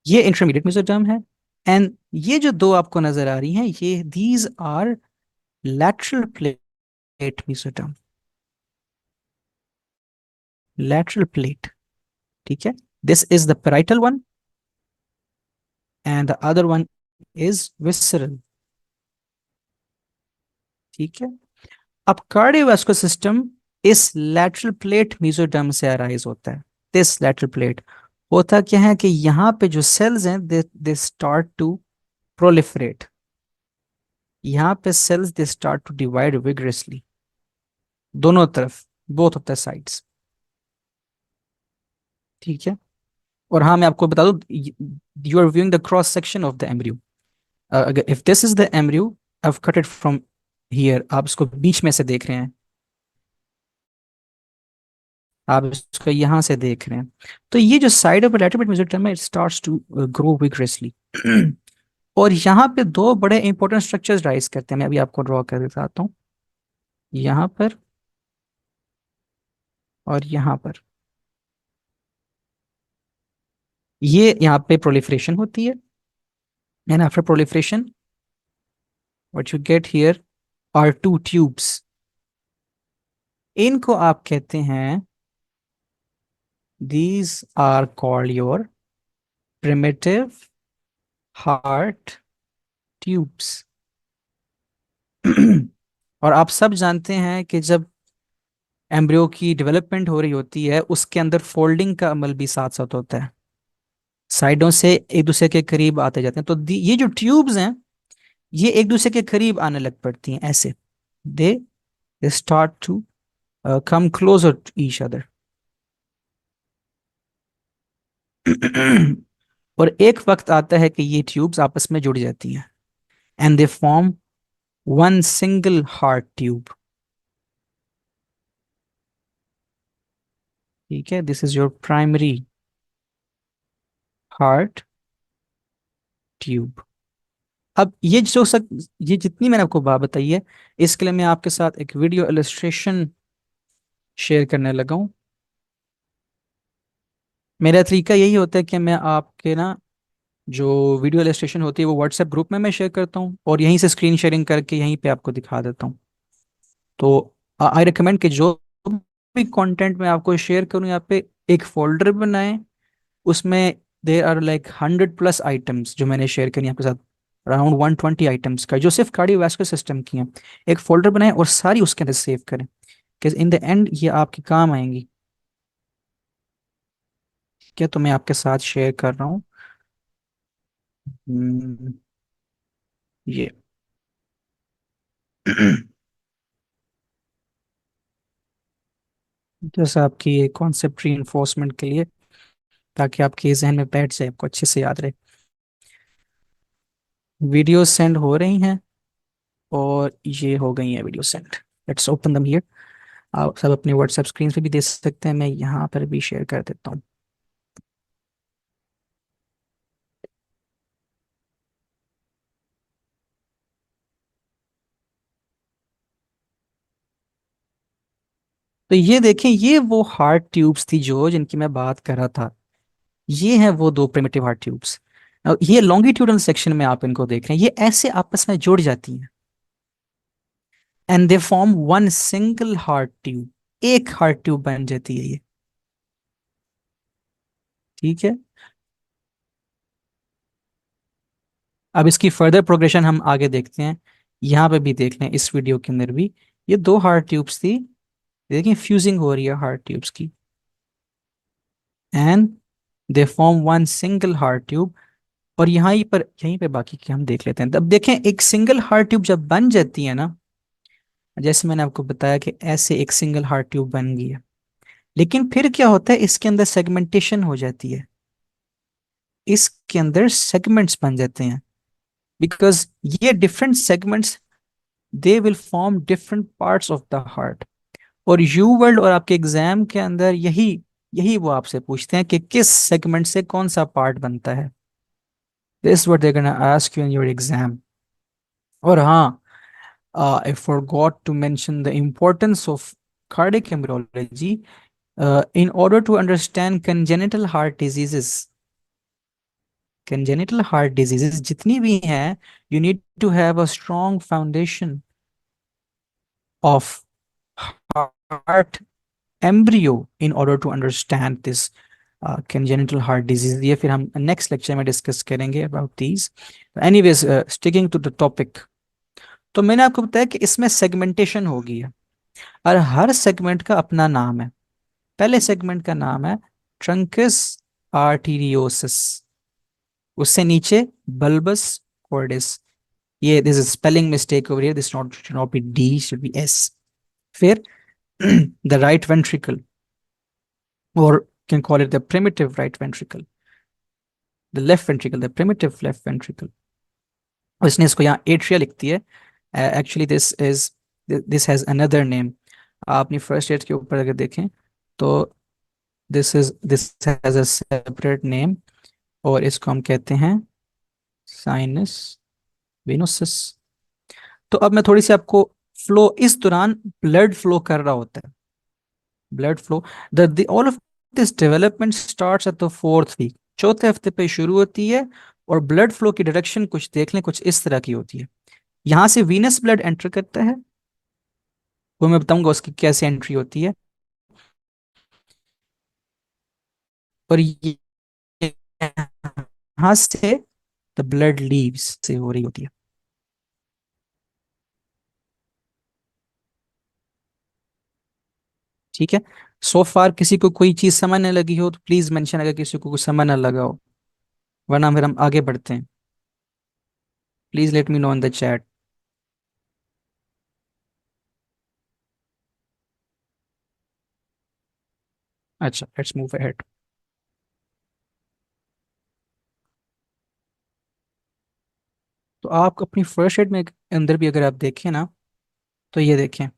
ये intermediate mesoderm है। And ये जो दो आपको नजर आ रही हैं, ये these are lateral plate mesoderm, lateral plate. ठीक है, this is the parietal one and the other one is visceral. ठीक है, अब कार्डियोवास्कुलर सिस्टम इस लैटरल प्लेट मेसोडर्म से अराइज होता है। दिस लैटरल प्लेट होता क्या है कि यहाँ पे जो सेल्स हैं, दे स्टार्ट टू प्रोलिफरेट। यहाँ पे cells they start to divide vigorously, दोनों तरफ, बोथ ऑफ द साइड्स। ठीक है, और हाँ मैं आपको बता दूं, you are viewing the cross section of the embryo. अगर if this is the embryo, I have cut it from here, आप इसको बीच में से देख रहे हैं, आप इसको यहाँ से देख रहे हैं। तो ये जो साइड ऑफ लैटरल मेसोडर्म है, it starts to grow vigorously. और यहाँ पे दो बड़े इंपॉर्टेंट स्ट्रक्चर्स राइज करते हैं, मैं अभी आपको ड्रॉ कर दिखाता हूँ। यहाँ पर और यहाँ पर, ये यहाँ पे प्रोलिफरेशन होती है, and after proliferation what you get here are two tubes. इनको आप कहते हैं, these are called your primitive heart tubes। और आप सब जानते हैं कि जब एम्ब्रियो की डेवलपमेंट हो रही होती है, उसके अंदर फोल्डिंग का अमल भी साथ साथ होता है, साइडों से एक दूसरे के करीब आते जाते हैं। तो ये जो ट्यूब्स हैं, ये एक दूसरे के करीब आने लग पड़ती हैं ऐसे, they start to come closer to each other. और एक वक्त आता है कि ये ट्यूब्स आपस में जुड़ जाती हैं, and they form one single heart tube. ठीक है, this is your primary heart tube. अब ये जितनी मैंने आपको बात बताई है, इसके लिए मैं आपके साथ एक वीडियो इलस्ट्रेशन शेयर करने लगा हूं। मेरा तरीका यही होता है कि मैं आपके ना, जो वीडियो इलस्ट्रेशन होती है वो व्हाट्सएप ग्रुप में मैं शेयर करता हूँ, और यहीं से स्क्रीन शेयरिंग करके यहीं पे आपको दिखा देता हूँ। तो आई रिकमेंड कि जो भी कंटेंट मैं आपको शेयर करूँ, यहाँ पे एक फोल्डर बनाएं, उसमें देर आर लाइक 100+ आइटम्स जो मैंने शेयर करी आपके साथ, अराउंड 120 आइटम्स का, जो सिर्फ कार्डियोवास्कुलर सिस्टम की हैं। एक फोल्डर बनाएं और सारी उसके अंदर सेव करें, कि इन द एंड ये आपके काम आएंगी। क्या, तो मैं आपके साथ शेयर कर रहा हूँ। हम्म, ये जैसा आपकी ये कॉन्सेप्ट री इन्फोर्समेंट के लिए, ताकि आपके जहन में बैठ जाए, आपको अच्छे से याद रहे। वीडियो सेंड हो रही हैं, और ये हो गई है वीडियो सेंड। लेट्स ओपन दम हियर। आप सब अपने व्हाट्सएप स्क्रीन पे भी देख सकते हैं, मैं यहाँ पर भी शेयर कर देता हूँ। तो ये देखें, ये वो हार्ट ट्यूब्स थी जो जिनकी मैं बात कर रहा था। ये हैं वो दो प्रिमिटिव हार्ट ट्यूब्स। अब ये लॉन्गिट्यूडनल सेक्शन में आप इनको देख रहे हैं, ये ऐसे आपस में जुड़ जाती हैं, and they form one single heart tube. एक हार्ट ट्यूब बन जाती है ये। ठीक है, अब इसकी फर्दर प्रोग्रेशन हम आगे देखते हैं। यहाँ पे भी देख लें, इस वीडियो के अंदर भी ये दो हार्ट ट्यूब्स थी, देखिए फ्यूजिंग हो रही है हार्ट ट्यूब्स की, and they form one single heart tube. और यहीं पे बाकी के हम देख लेते हैं। तब देखें, एक सिंगल हार्ट ट्यूब जब बन जाती है ना, जैसे मैंने आपको बताया कि ऐसे एक सिंगल हार्ट ट्यूब बन गई है, लेकिन फिर क्या होता है, इसके अंदर सेगमेंटेशन हो जाती है, इसके अंदर सेगमेंट्स बन जाते हैं, बिकॉज ये different segments, they will form different parts of the heart. और यू वर्ल्ड और आपके एग्जाम के अंदर यही यही वो आपसे पूछते हैं कि किस सेगमेंट से कौन सा पार्ट बनता है। This what they gonna ask you in your exam. और हाँ, I forgot to mention the importance of cardiac embryology in order to understand congenital heart diseases. Congenital heart diseases जितनी भी हैं, you need to have a strong foundation of heart embryo in order to understand this congenital heart disease। ये फिर हम next lecture में discuss करेंगे about these. Anyways, sticking to the topic, तो मैंने आपको बताया कि इसमें सेगमेंटेशन होगी है, और हर सेगमेंट का अपना नाम है। पहले सेगमेंट का नाम है ट्रंकस आर्टीरियोसिस, उससे नीचे बल्बस कॉर्डिस। ये this is spelling mistake over here, this not should not be D, should be S. फिर the right ventricle, or can call it the primitive right ventricle, the left ventricle, the primitive left ventricle। उसने इसको यहाँ atria लिखती है, actually this has another name. आप अपनी first aid के ऊपर अगर देखें तो this has a separate name, और इसको हम कहते हैं साइनस वेनोसिस। तो अब मैं थोड़ी सी आपको फ्लो, इस दौरान ब्लड फ्लो कर रहा होता है, blood flow, the all of this development starts at the fourth week, चौथे हफ्ते पे शुरू होती है। और ब्लड फ्लो की डायरेक्शन कुछ देख लें, कुछ इस तरह की होती है। यहां से वीनस ब्लड एंटर करता है, वो मैं बताऊंगा उसकी कैसे एंट्री होती है। और ये यहां से द ब्लड लीव्स से हो रही होती है। ठीक है, सो फार किसी को कोई चीज समझ न लगी हो तो प्लीज मेंशन, अगर किसी को कुछ समझ न लगा हो, वरना फिर हम आगे बढ़ते हैं। Please let me know in the chat. अच्छा, लेट्स मूव अहेड। तो आप अपनी फर्स्ट एड में अंदर भी अगर आप देखें ना, तो ये देखें,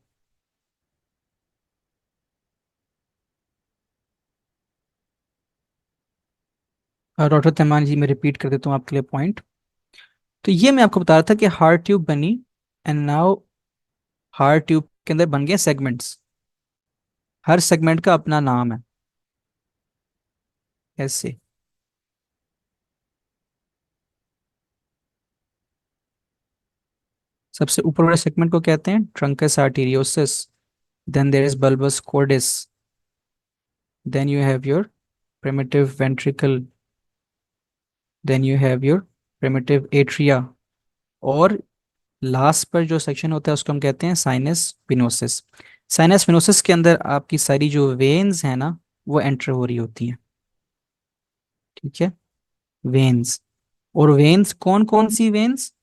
डॉक्टर तैमान जी, मैं रिपीट कर देता हूँ आपके लिए पॉइंट। तो ये मैं आपको बता रहा था कि हार्ट ट्यूब बनी, एंड नाउ हार्ट ट्यूब के अंदर बन गए सेगमेंट्स, हर सेगमेंट का अपना नाम है, ऐसे। सबसे ऊपर वाले सेगमेंट को कहते हैं truncus arteriosis, then there is bulbus cordis, then you have your primitive ventricle, then you have your primitive atria, और लास्ट पर जो सेक्शन होता है उसको हम कहते हैं साइनस विनोसिस। साइनस विनोसिस के अंदर आपकी सारी जो वेन्स है ना, वो एंटर हो रही होती हैं। ठीक है, वेन्स, और वेन्स कौन कौन सी वेन्स?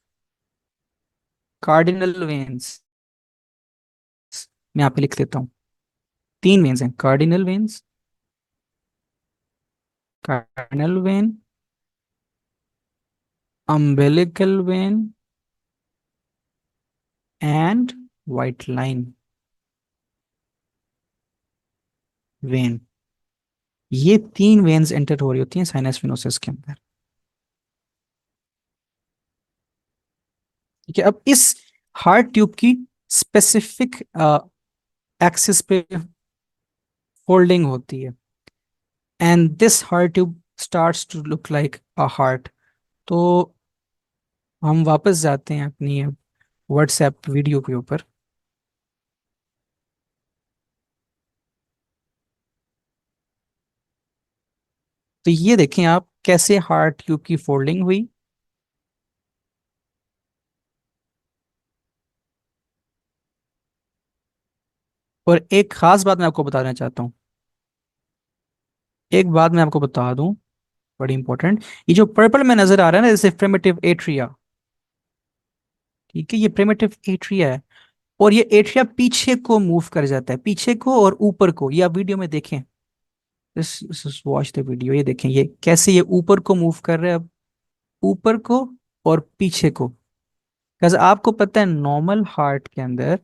कार्डिनल वेन्स, मैं यहाँ पे लिख देता हूँ। तीन वेन्स हैं, cardinal veins, cardinal when, umbilical when, and white line when. ये तीन वेन्स एंटर हो रही होती हैं साइनस विनोसिस के अंदर। ठीक है, अब इस हार्ट ट्यूब की स्पेसिफिक एक्सिस पे फोल्डिंग होती है, and this heart tube starts to look like a heart. तो हम वापस जाते हैं अपनी व्हाट्सएप वीडियो के ऊपर। तो ये देखें आप कैसे हार्ट ट्यूब की फोल्डिंग हुई। और एक खास बात मैं आपको बताना चाहता हूँ, एक बात मैं आपको बता दूं, बड़ी इंपॉर्टेंट। ये जो पर्पल में नजर आ रहा है ना, जैसे प्रिमिटिव एट्रिया, ठीक है, ये प्रिमिटिव एट्रिया है। और ये एट्रिया पीछे को मूव कर जाता है, पीछे को और ऊपर को। ये आप वीडियो में देखें, वॉच द वीडियो, ये देखें ये कैसे ये ऊपर को मूव कर रहे हैं अब, ऊपर को और पीछे को। बिकॉज आपको पता है नॉर्मल हार्ट के अंदर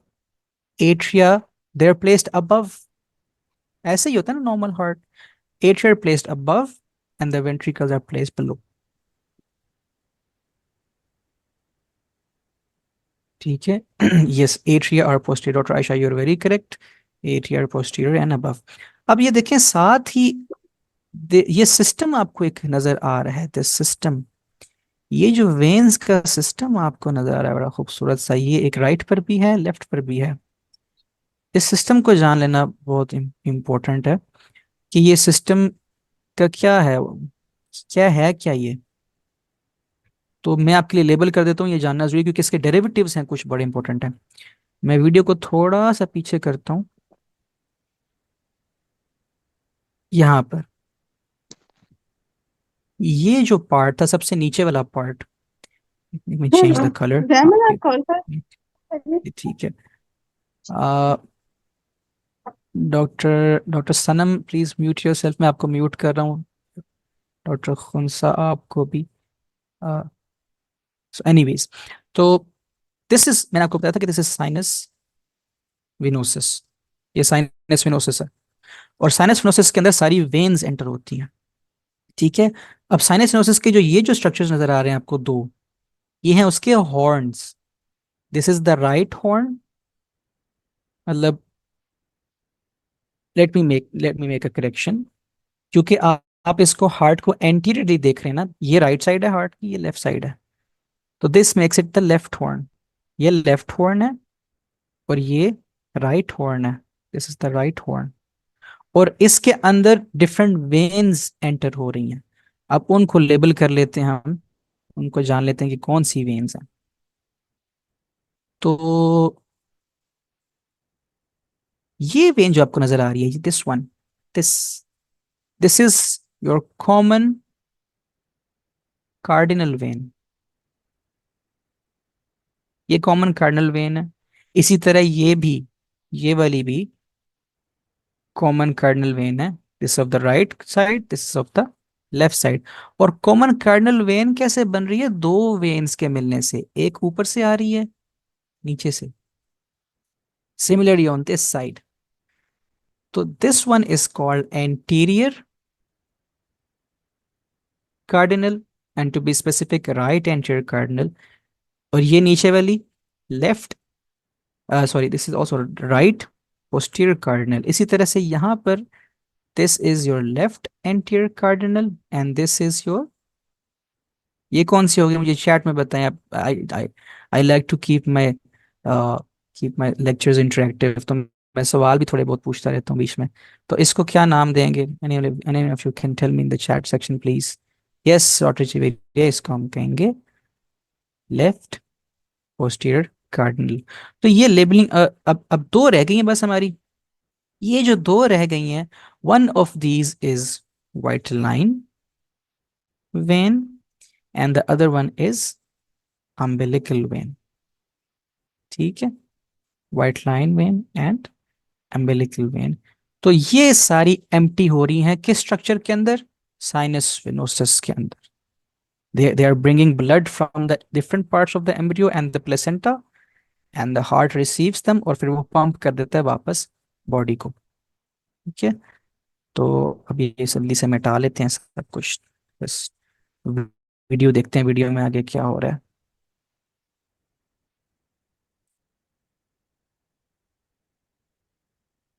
atria they are placed above, ऐसे ही होता है ना normal heart, atria placed above and the ventricles are placed below. ठीक है, yes, atria are posterior, doctor Ayesha you are very correct, atria are posterior and above. अब ये देखें साथ ही ये सिस्टम आपको एक नजर आ रहा है, दिस सिस्टम, ये जो वेन्स का सिस्टम आपको नजर आ रहा है बड़ा खूबसूरत सा, ये एक राइट पर भी है, लेफ्ट पर भी है। इस सिस्टम को जान लेना बहुत इम्पोर्टेंट है कि ये सिस्टम का क्या ये। तो मैं आपके लिए लेबल कर देता हूँ, ये जानना जरूरी है, क्योंकि इसके डेरिवेटिव्स हैं कुछ बड़े इंपॉर्टेंट हैं। मैं वीडियो को थोड़ा सा पीछे करता हूँ। यहाँ पर ये जो पार्ट था, सबसे नीचे वाला पार्ट, में चेंज द कलर। जैमिन आप कौन सा? ठीक है। Doctor doctor Sanam please mute your self, मैं आपको म्यूट कर रहा हूँ। डॉक्टर खुनसा आपको भी। एनीवेज, तो दिस इज, मैंने आपको बताया था कि दिस इज साइनस विनोसिस। ये साइनस विनोसिस है, और साइनस विनोसिस के अंदर सारी वेन्स एंटर होती हैं। ठीक है। अब साइनस विनोसिस के जो स्ट्रक्चर्स नजर आ रहे हैं आपको दो, ये हैं उसके horns. This is the right horn, मतलब let me make a correction, क्योंकि आप इसको हार्ट को एंटीरियरली देख रहे हैं ना, ये राइट साइड है हार्ट की, ये लेफ्ट साइड है। तो this makes it the left horn. ये लेफ्ट हॉर्न है, और ये राइट हॉर्न है। This is the right horn. और इसके अंदर डिफरेंट वेन्स एंटर हो रही हैं। अब उनको लेबल कर लेते हैं हम, उनको जान लेते हैं कि कौन सी वेन्स हैं। तो ये वेन जो आपको नजर आ रही है, this one, this this is your common cardinal when. ये कॉमन कार्डिनल वेन है। इसी तरह ये वाली भी कॉमन कार्डिनल वेन है। This of the right side, this of the left side. और कॉमन कार्डिनल वेन कैसे बन रही है? दो वेन्स के मिलने से, एक ऊपर से आ रही है, नीचे से। सिमिलरली ऑन दिस साइड, तो this one is called anterior cardinal, and to be specific right anterior cardinal. और ये नीचे वाली left, sorry, this is also right posterior cardinal. इसी तरह से यहाँ पर this is your left anterior cardinal, and this is your, ये कौन सी होगी मुझे चैट में बताएं आप। I I I like to keep my lectures interactive, तो मैं सवाल भी थोड़े बहुत पूछता रहता हूँ बीच में। तो इसको क्या नाम देंगे? Any of you can tell me in the chat section please. Yes doctor ji, इसको हम कहेंगे लेफ्ट पोस्टीरियर कार्डिनल। तो ये लेबलिंग, अब दो रह गई हैं बस हमारी। ये जो दो रह गई हैं, one of these is white line when, and the other one is umbilical when. ठीक है, white line when and umbilical when. तो ये सारी एम्प्टी हो रही हैं किस स्ट्रक्चर के अंदर? साइनस विनोसस के अंदर। they are bringing blood from the different parts of the embryo and the placenta, and the heart receives them, और फिर वो पंप कर देता है वापस बॉडी को। ठीक है। तो अभी ये जल्दी से मिटा लेते हैं सब कुछ, बस वीडियो देखते हैं, वीडियो में आगे क्या हो रहा है।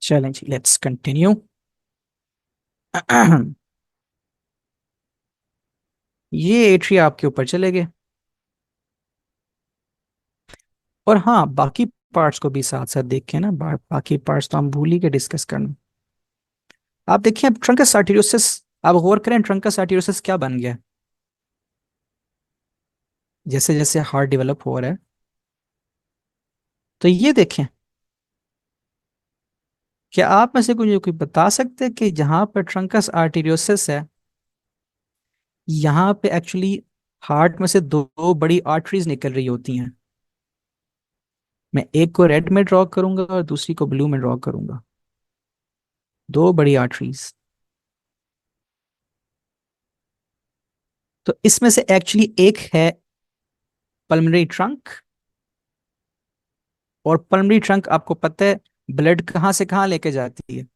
चलें जी, लेट्स कंटिन्यू। ये एट्रिया आपके ऊपर चले गए, और हाँ, बाकी पार्ट्स को भी साथ साथ देखें ना, बाकी पार्ट्स तो हम भूल ही के डिस्कस करना। आप देखिए, अब ट्रंकस आर्टेरियोसिस, आप गौर करें ट्रंकस आर्टेरियोसिस क्या बन गया जैसे जैसे हार्ट डेवलप हो रहा है। तो ये देखें, क्या आप में से कोई बता सकते हैं कि जहां पर ट्रंकस आर्टेरियोसिस है, यहाँ पे एक्चुअली हार्ट में से दो बड़ी आर्टरीज निकल रही होती हैं। मैं एक को रेड में ड्रॉ करूंगा और दूसरी को ब्लू में ड्रॉ करूंगा, दो बड़ी आर्टरीज। तो इसमें से एक्चुअली एक है पल्मोनरी ट्रंक, और पल्मोनरी ट्रंक आपको पता है ब्लड कहाँ से कहाँ लेके जाती है?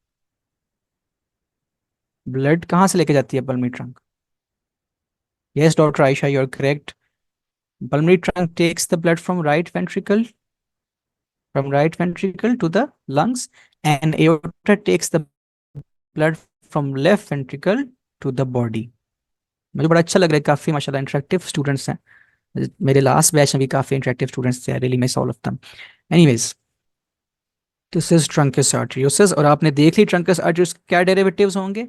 ब्लड कहाँ से लेके जाती है pulmonary trunk? Yes doctor Ayesha, you are correct. pulmonary trunk takes the blood from right ventricle to the lungs, and aorta takes the blood from left ventricle to the body. मुझे बड़ा अच्छा लग रहा है, काफी माशाल्लाह इंटरेक्टिव स्टूडेंट्स हैं। मेरे लास्ट बैच में भी काफी इंटरेक्टिव स्टूडेंट्स थे, really miss all of them. Anyways, this is trunks आर्टरियोसिस, और आपने देख ली ट्रंकस आर्टरियोसिस क्या डेरिवेटिव्स होंगे,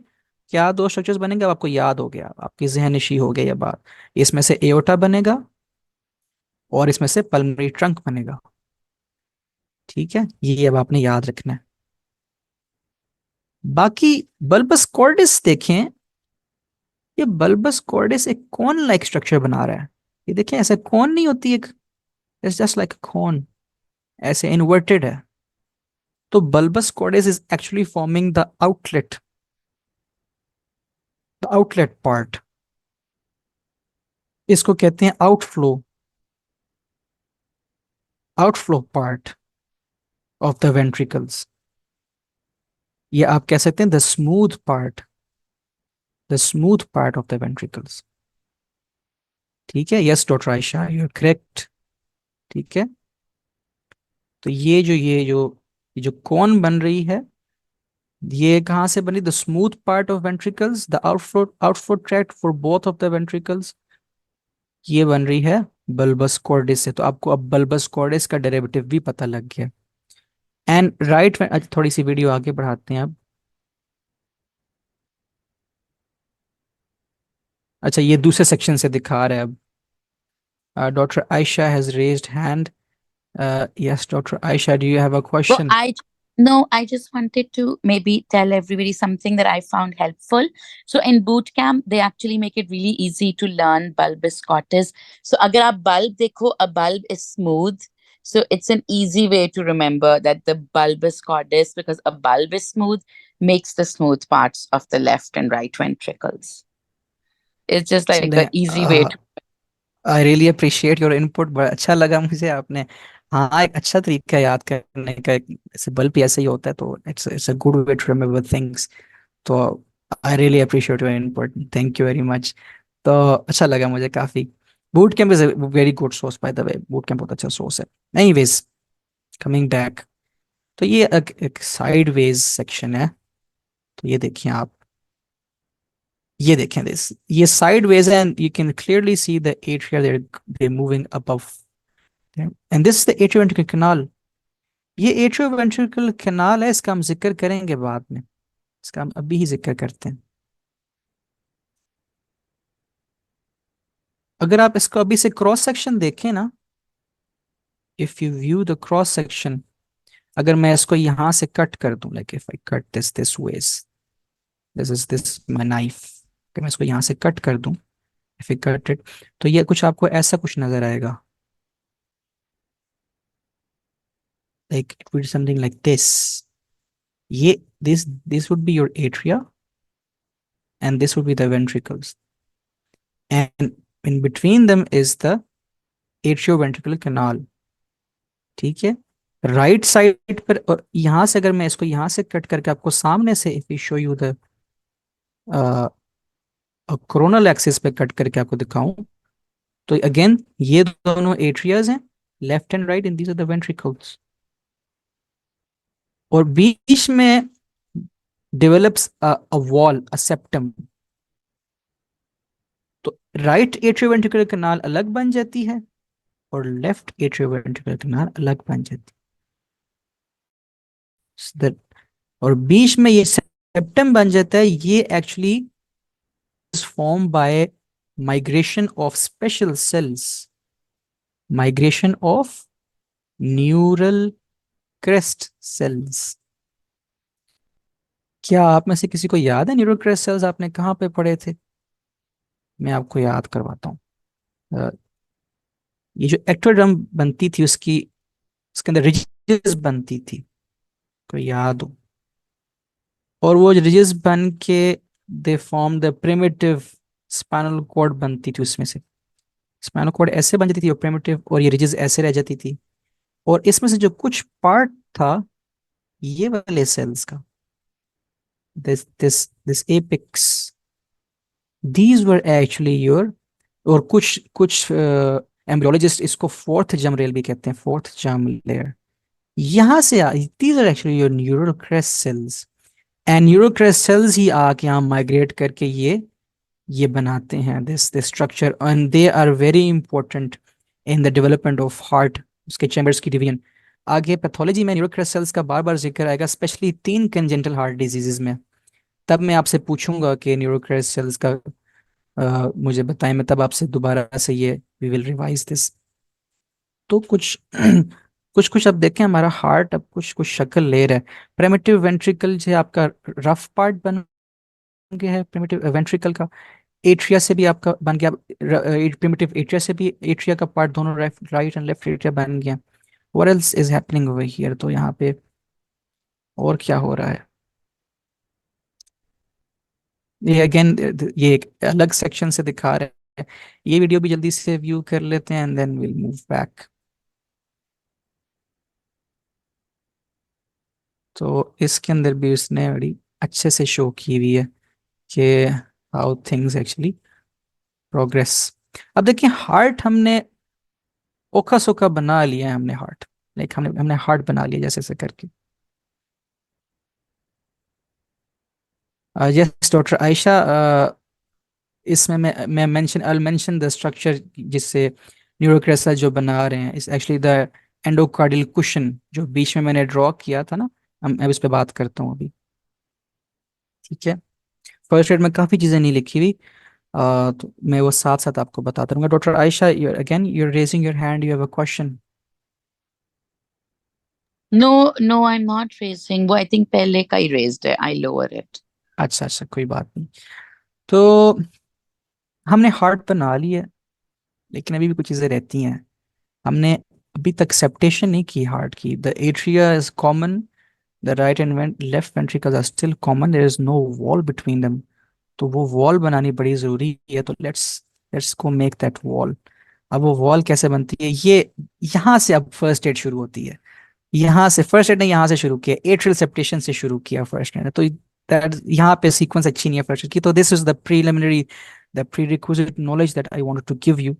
क्या दो स्ट्रक्चर्स बनेंगे, अब आपको याद हो गया, आपकी जहन नशी हो गई ये बात। इसमें से एओर्टा बनेगा और इसमें से पल्मोनरी ट्रंक बनेगा। ठीक है, ये अब आपने याद रखना है। बाकी बल्बस कॉर्डिस देखें, ये बल्बस कॉर्डिस एक कॉन लाइक स्ट्रक्चर बना रहा है। ये देखें, ऐसे कॉन नहीं होती एक, it's just like a cone, ऐसे इन्वर्टेड है। तो bulbus cordis is actually forming the outlet part. इसको कहते हैं outflow part of the ventricles. ये आप कह सकते हैं the smooth part of the ventricles. ठीक है, yes doctor Ayesha, you are correct. ठीक है, तो ये जो कौन बन रही है, ये कहाँ से बनी? The smooth part of ventricles, the outflow tract for both of the ventricles, ये बन रही है बल्बस कॉर्डिस से। तो आपको अब बल्बस कॉर्डिस का डेरिवेटिव भी पता लग गया। एंड राइट, थोड़ी सी वीडियो आगे बढ़ाते हैं अब। अच्छा, ये दूसरे सेक्शन से दिखा रहा है अब। Doctor Ayesha has raised hand. Yes doctor Ayesha, do you have a Well, question? I no, I just wanted to maybe tell everybody something that I found helpful. So in boot camp, they actually make it really easy to learn bulbous cortis. So agar aap bulb dekho, a bulb is smooth. So it's an easy way to remember that the bulbous cordis, because a bulb is smooth, makes the smooth parts of the left and right ventricles. It's just like चले, an easy way to. I really appreciate your input, बड़ा अच्छा लगा मुझे आपने। हाँ, एक अच्छा तरीका है याद करने का, ऐसे बल्ब भी ऐसे ही होता है, तो it's a good way to remember things. तो I really appreciate your input, thank you very much. तो अच्छा लगा मुझे काफी। Boot camp is a very good source, by the way, boot camp बहुत अच्छा सोर्स है। एनीवेज, कमिंग बैक, तो ये एक साइडवेज सेक्शन है। तो ये देखिए आप, ये देखें दिस, ये साइडवेज है, and you can clearly see the atria, they moving above, and this is the atrioventricular canal. ये एट्रियोवेंट्रिकल कैनाल है, इसका हम जिक्र करेंगे बाद में, इसका हम अभी ही जिक्र करते हैं। अगर आप इसको अभी से क्रॉस सेक्शन देखें ना, if you view the cross section, अगर मैं इसको यहां से कट कर दूं, like if I cut this wedge, this is this my knife, अगर मैं इसको यहां से कट कर दूं, इफ यू कट इट, तो ये कुछ आपको ऐसा कुछ नजर आएगा, like it would something like this. ये this would be your atria, and this would be the ventricles, and in between them is the atrioventricular canal। ठीक है, राइट साइड पर, और यहां से अगर मैं इसको यहां से कट करके आपको सामने से, if you show you the coronal axis पे कट करके आपको दिखाऊं, तो अगेन ये दोनों एट्रियाज हैं, left and right, in these are the ventricles. और बीच में develops a wall, a septum. तो राइट एट्रियोवेंट्रिकुलर कैनाल अलग बन जाती है, और लेफ्ट एट्रियोवेंट्रिकुलर कैनाल अलग बन जाती है। और बीच में ये सेप्टम बन जाता है, ये actually is form by migration of special cells, migration of neural crest cells. क्या आप में से किसी को याद है न्यूरल क्रेस्ट सेल्स आपने कहाँ पे पढ़े थे? मैं आपको याद करवाता हूँ। अ, ये जो एक्टोडर्म बनती थी, उसके अंदर रिजेस बनती थी, को याद हो? और वो रिजेस बन के they form the primitive spinal cord बनती थी, उसमें से स्पाइनल कॉर्ड ऐसे बन जाती थी, और प्रिमिटिव, और ये रिजेस ऐसे रह जाती थी। और इसमें से जो कुछ पार्ट था ये वाले सेल्स का, this apex, these were actually your, और कुछ कुछ एम्ब्रियोलॉजिस्ट इसको फोर्थ जर्म लेयर भी कहते हैं, फोर्थ जर्म लेयर। यहां से these are actually your neural crest cells, and neural crest cells ही आके यहाँ माइग्रेट करके ये ये बनाते हैं this structure, and they are very important in the development of heart, उसके चैम्बर्स की डिवीजन। आगे पैथोलॉजी में न्यूरोक्रस सेल्स का बार बार जिक्र आएगा, स्पेशली 3 कंजेंटल हार्ट डिजीजेज में। तब मैं आपसे पूछूंगा कि न्यूरोक्रस सेल्स का मुझे बताएं, मैं तब आपसे दोबारा से ये वी विल रिवाइज दिस। तो कुछ कुछ कुछ अब देखें, हमारा हार्ट अब कुछ कुछ शक्ल ले रहा है। प्रिमिटिव वेंट्रिकल जो है आपका रफ पार्ट बन गया है प्रिमिटिव वेंट्रिकल का, एट्रिया से भी आपका बन गया, प्रिमिटिव एट्रिया से भी एट्रिया का पार्ट, दोनों राइट एंड लेफ्ट एट्रिया बन गया। What else is happening over here, तो यहाँ पे और क्या हो रहा है? ये अगेन ये एक अलग सेक्शन से दिखा रहे हैं। ये वीडियो भी जल्दी से व्यू कर लेते हैं and then will move back. तो इसके अंदर भी उसने बड़ी अच्छे से शो की हुई है कि हाउ थिंग्स एक्चुअली प्रोग्रेस। अब देखिए, हार्ट हमने ओखा सोखा बना लिया है, हमने हार्ट, लाइक हमने हमने हार्ट बना लिया जैसे ऐसे करके। यस डॉक्टर आयशा, इसमें मैं mention I mention the structure जिससे न्यूरोक्रेसा जो बना रहे हैं इस एक्चुअली द एंडोकार्डियल कुशन जो बीच में मैंने ड्रॉ किया था ना। मैं इस पे बात करता हूँ अभी, ठीक है? फर्स्ट एड में काफ़ी चीज़ें नहीं लिखी हुई, तो मैं वो साथ साथ आपको बताता रहूँगा। Doctor Ayesha, you again you are raising your hand, you have a question. No, no, I'm not raising. वो I think पहले का ही raised है. I lower it. अच्छा अच्छा, कोई बात नहीं। तो हमने हार्ट बना लिया, लेकिन अभी भी कुछ चीज़ें रहती हैं। हमने अभी तक सेप्टेशन नहीं की हार्ट की। The atria is common, the right and left ventricles are still common, there is no wall between them. तो वो वॉल बनानी बड़ी ज़रूरी है, तो लेट्स लेट्स को मेक दैट वॉल। अब वो वॉल कैसे बनती है, ये यहाँ से अब फर्स्ट एड शुरू होती है। यहाँ से फर्स्ट एड ने यहाँ से शुरू किया, एट्रियल सेप्टेशन से शुरू किया फर्स्ट एड ने। तो दैट यहाँ पे सीक्वेंस अच्छी नहीं है फर्स्ट एड की। तो this is the preliminary, the prerequisite knowledge that I wanted to give you,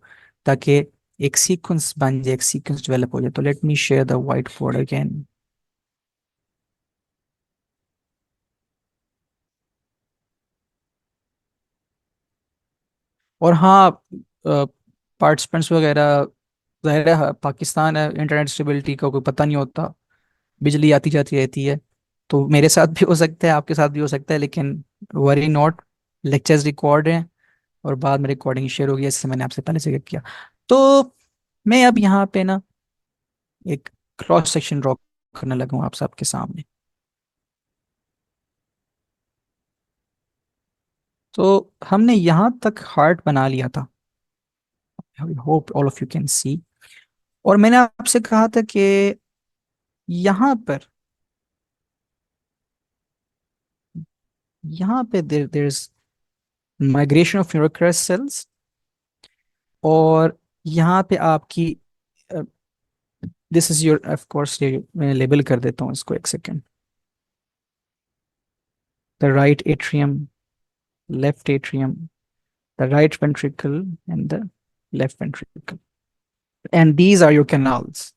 ताकि एक सीक्वेंस बन जाए, एक सीक्वेंस डेवलप हो जाए। तो let me share the white board again. और हाँ, पार्टिसिपेंट्स वगैरह, ज़ाहिर है पाकिस्तान है, इंटरनेट स्टेबिलिटी का कोई पता नहीं होता, बिजली आती जाती रहती है। तो मेरे साथ भी हो सकता है, आपके साथ भी हो सकता है, लेकिन वरी नॉट, लेक्चर्स रिकॉर्ड हैं और बाद में रिकॉर्डिंग शेयर होगी, जैसे मैंने आपसे पहले जिक्र किया। तो मैं अब यहाँ पे ना एक क्रॉस सेक्शन ड्रॉ करने लगा हूँ आप सबके सामने। तो हमने यहाँ तक हार्ट बना लिया था, I hope all of you can सी। और मैंने आपसे कहा था कि यहाँ पर, यहाँ पे there is migration of neural crest cells, और यहाँ पे आपकी this is your, of course ये मैं लेबल कर देता हूँ इसको, एक second. The right atrium, left atrium, the right ventricle and the left ventricle, and these are your canals,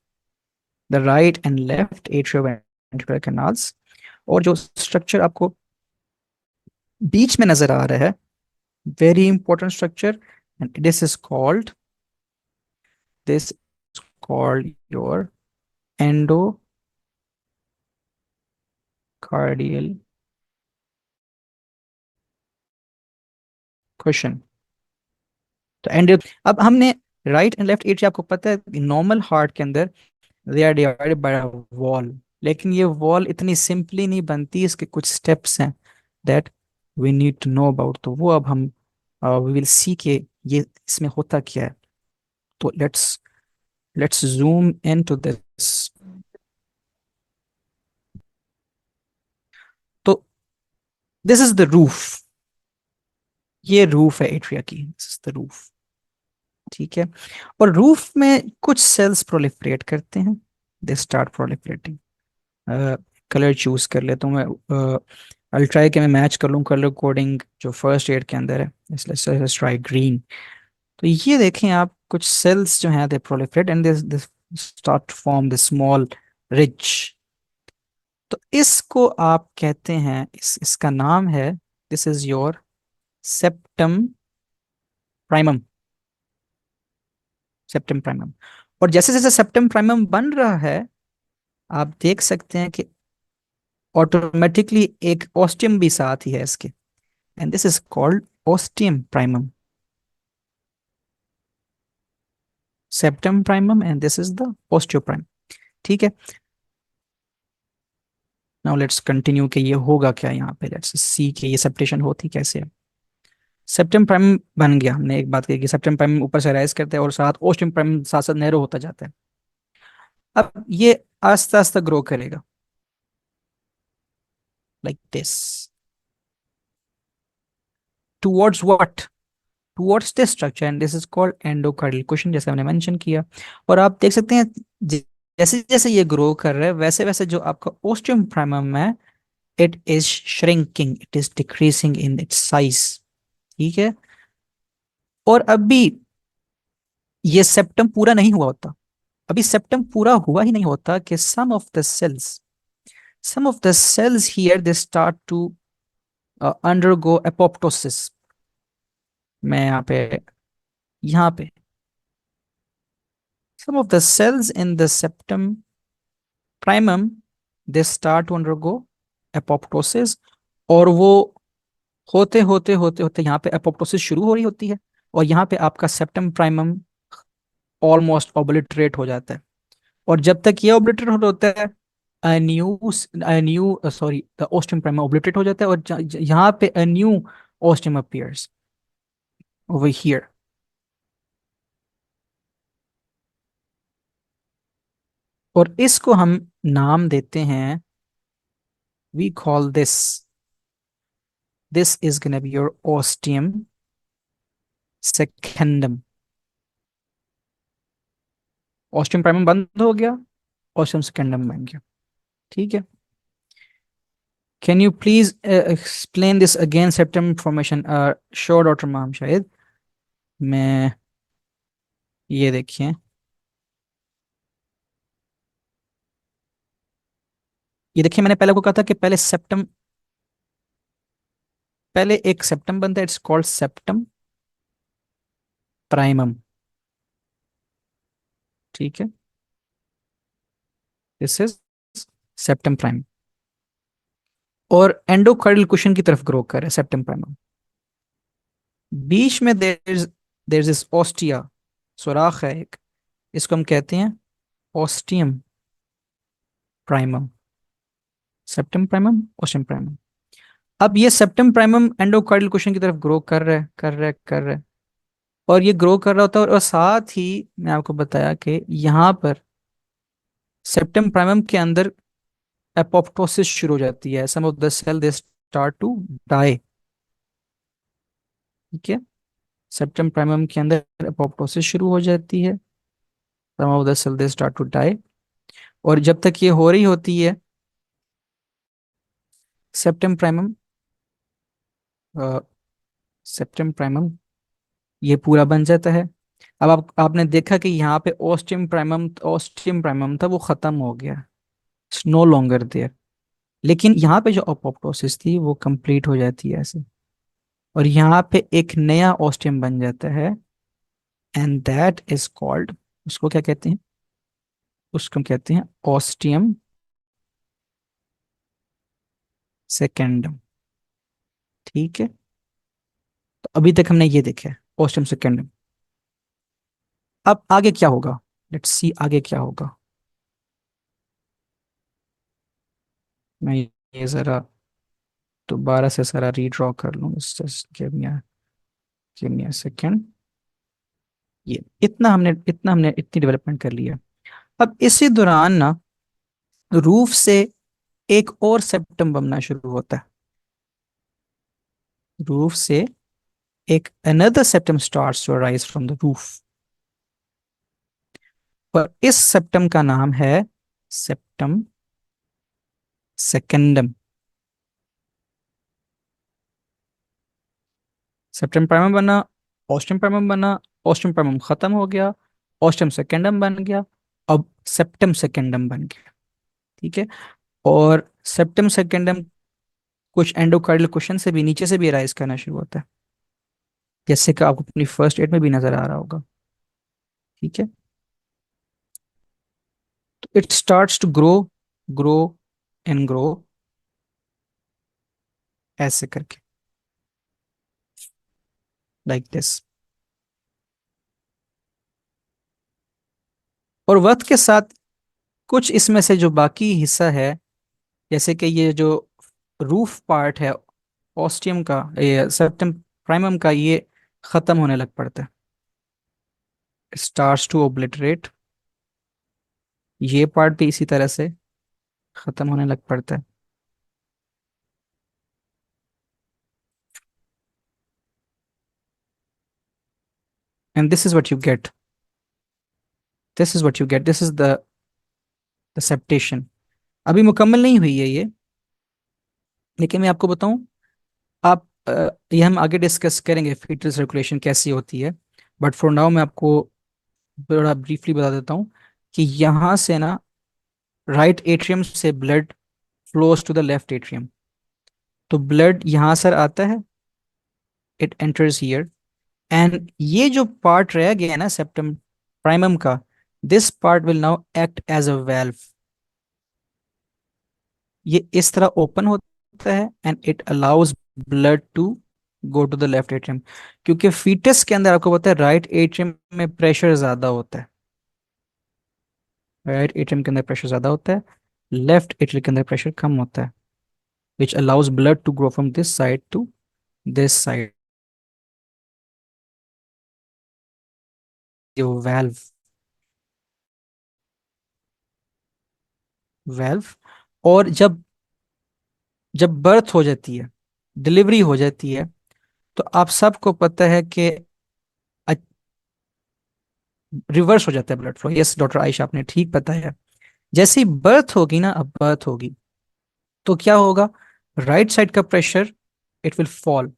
the right and left atrioventricular canals। और जो स्ट्रक्चर आपको बीच में नजर आ रहा है, very important structure, and this is called your endocardial question. तो and अब हमने राइट एंड लेफ्ट एट्रिया, आपको पता है नॉर्मल हार्ट के अंदर they are divided by a wall, लेकिन ये वॉल इतनी सिंपली नहीं बनती, इसके कुछ स्टेप्स हैं that we need to know about. तो वो अब हम वी विल सी के ये इसमें होता क्या है। तो let's zoom into this this. Is this is the रूफ, ये रूफ है एट्रिया की, दिस इज द रूफ, ठीक है? और रूफ में कुछ सेल्स प्रोलिफरेट करते हैं, they start proliferating. Colour choose कर लेता हूँ मैं, आई ट्राई कि मैं मैच कर लूँ कलर कोडिंग जो फर्स्ट एड के अंदर है, इसलिए ट्राई ग्रीन। तो ये देखें आप, कुछ सेल्स जो हैं they proliferate and they start form the small ridge. तो इसको आप कहते हैं, इसका नाम है, this is your septum primum, septum primum. और जैसे जैसे सेप्टम प्राइमम बन रहा है, आप देख सकते हैं कि ऑटोमेटिकली एक ऑस्टियम भी साथ ही है इसके, and this is called ostium primum. Septum primum and this is the ostium primum. ठीक है, नाउ लेट्स कंटिन्यू कि ये होगा क्या यहाँ पे, लेट्स सी कि ये सेप्टेशन होती कैसे है। सेप्टम प्राइमम बन गया, हमने एक बात कही कि सेप्टम प्राइमम ऊपर से राइज करते हैं और साथ ओस्टियम प्राइमम साथ साथ नैरो होता जाता है। अब ये आस्ते आस्ते ग्रो करेगा like this, towards what, towards this structure, and this is called endocardial question, जैसे हमने मेंशन किया। और आप देख सकते हैं जैसे जैसे ये ग्रो कर रहा है वैसे वैसे जो आपका ओस्टियम प्राइमम है, it is shrinking, it is decreasing in its size. ठीक है, और अभी ये सेप्टम पूरा नहीं हुआ होता, अभी सेप्टम पूरा हुआ ही नहीं होता कि some of the cells here they start to undergo apoptosis। मैं यहाँ पे some of the cells in the septum primum they start to undergo apoptosis, और वो होते होते होते होते यहाँ पे एपोप्टोसिस शुरू हो रही होती है, और यहाँ पे आपका सेप्टम प्राइमम ऑलमोस्ट ओब्लिटरेट हो जाता है। और जब तक ये ओब्लिटरेट होता है, a new sorry the ostium primum obliterate हो जाता है, और यहाँ पे a new ostium appears over here। और इसको हम नाम देते हैं, we call this is gonna be your ostium secundum। ostium primum बंद हो गया, ostium secundum बन गया। ठीक है, can you please explain this again, septum formation. Sure doctor माम शायद, मैं ये देखिए, ये देखिए मैंने पहले को कहा था कि पहले एक सेप्टम बनता है, इट्स कॉल्ड सेप्टम प्राइमम। ठीक है, दिस इज सेप्टम प्राइम, और एंडोकार्डियल क्वेश्चन की तरफ ग्रो कर रहा है सेप्टम प्राइमम। बीच में देयर इज ओस्टिया, सुराख है एक, इसको हम कहते हैं ostium primum. Septum primum, ostium primum. अब ये सेप्टम प्राइमम एंडोकार्डियल क्वेश्चन की तरफ ग्रो कर रहा है, कर रहा है, कर रहा है, और ये ग्रो कर रहा होता है, और साथ ही मैं आपको बताया कि यहाँ पर सेप्टम प्राइमम के अंदर एपोप्टोसिस शुरू हो जाती है, some of the cell they start to die. ठीक है, सेप्टम प्राइमम के अंदर एपोप्टोसिस शुरू हो जाती है, some of the cell they start to die. और जब तक ये हो रही होती है, सेप्टम प्राइमम सेप्टम प्राइमम ये पूरा बन जाता है। अब आपने देखा कि यहाँ पे ओस्टियम प्राइमम था, वो खत्म हो गया, इट्स नो लॉन्गर देयर। लेकिन यहाँ पे जो अपोप्टोसिस थी वो कंप्लीट हो जाती है ऐसे, और यहाँ पे एक नया ओस्टियम बन जाता है, एंड दैट इज कॉल्ड, उसको क्या कहते हैं, उसको कहते हैं ओस्टियम सेकेंडम। ठीक है, तो अभी तक हमने ये देखा है ओस्टियम सेकेंडम। अब आगे क्या होगा, लेट्स सी आगे क्या होगा। मैं ये जरा दोबारा से सारा रीड्रॉ कर लूँ, just give me a second. ये इतना हमने इतनी डेवलपमेंट कर लिया। अब इसी दौरान ना रूफ से एक और सेप्टम बनना शुरू होता है, रूफ से एक another septum starts to arise from the roof, और इस सेप्टम का नाम है सेप्टम सेकेंडम। सेप्टम प्राइमम बना, ओस्टियम प्राइमम बना, ओस्टियम प्राइमम खत्म हो गया, ओस्टियम सेकेंडम बन गया, अब सेप्टम सेकेंडम बन गया। ठीक है, और सेप्टम सेकेंडम कुछ एंडोकार्डियल क्वेश्चन से भी नीचे से भी राइज करना शुरू होता है। जैसे कि आपको अपनी फर्स्ट एड में भी नजर आ रहा होगा। ठीक है, तो it starts to grow, grow and grow, ऐसे करके, लाइक दिस। और वक्त के साथ कुछ इसमें से जो बाकी हिस्सा है, जैसे कि ये जो रूफ पार्ट है ऑस्टियम का, ये सेप्टम प्राइमम का, ये खत्म होने लग पड़ता है, स्टार्ट्स टू ओब्लिटरेट। ये पार्ट भी इसी तरह से खत्म होने लग पड़ता है। And this is what you gate, this is what you gate, this is the septation. अभी मुकम्मल नहीं हुई है ये, लेकिन मैं आपको बताऊं, आप ये हम आगे डिस्कस करेंगे फीटल सर्कुलेशन कैसी होती है। बट फॉर नाउ मैं आपको बड़ा ब्रीफली बता देता हूँ कि यहाँ से ना राइट एट्रियम से blood flows to the left atrium. तो ब्लड यहाँ सर आता है, इट एंटर्स हियर, एंड ये जो पार्ट रह गया है ना सेप्टम प्राइमम का, this part will now act as a valve. ये इस तरह ओपन होता है and it allows blood to go to the left atrium. क्योंकि फीटस के अंदर आपको पता है राइट एट्रियम में प्रेशर ज्यादा होता है, राइट एट्रियम के अंदर प्रेशर ज्यादा होता है, लेफ्ट एट्रियम के अंदर प्रेशर कम होता है, which allows blood to go from this side to this side, जो वेल्व, वेल्व। और जब जब बर्थ हो जाती है, डिलीवरी हो जाती है, तो आप सबको पता है कि रिवर्स हो जाता है blood flow. Yes doctor Ayesha, आपने ठीक बताया। जैसे ही बर्थ होगी ना, अब बर्थ होगी, तो क्या होगा, राइट साइड का प्रेशर इट विल फॉल।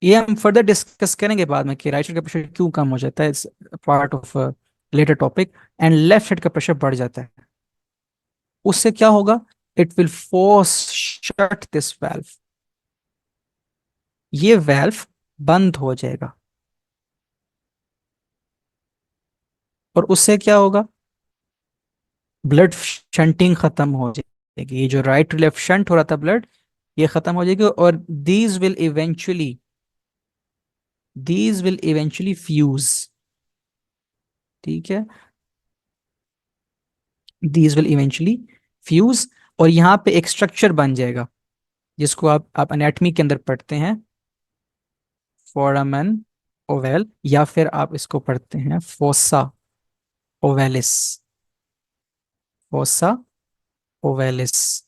ये हम फर्दर डिस्कस करेंगे बाद में कि राइट साइड का प्रेशर क्यों कम हो जाता है, it's part of later topic. And left side का प्रेशर बढ़ जाता है। उससे क्या होगा, it will force shut this valve, ये वेल्व बंद हो जाएगा। और उससे क्या होगा, ब्लड शंटिंग खत्म हो जाएगी। ये जो राइट टू लेफ्ट शंट हो रहा था ब्लड, ये खत्म हो जाएगी। और दीज विल इवेंचुअली फ्यूज। ठीक है, दीज विल इवेंचुअली फ्यूज। और यहाँ पे एक स्ट्रक्चर बन जाएगा, जिसको आप एनाटॉमी के अंदर पढ़ते हैं, फोरामन ओवेल, या फिर आप इसको पढ़ते हैं फोसा ओवेलिस, फोसा ओवेलिस।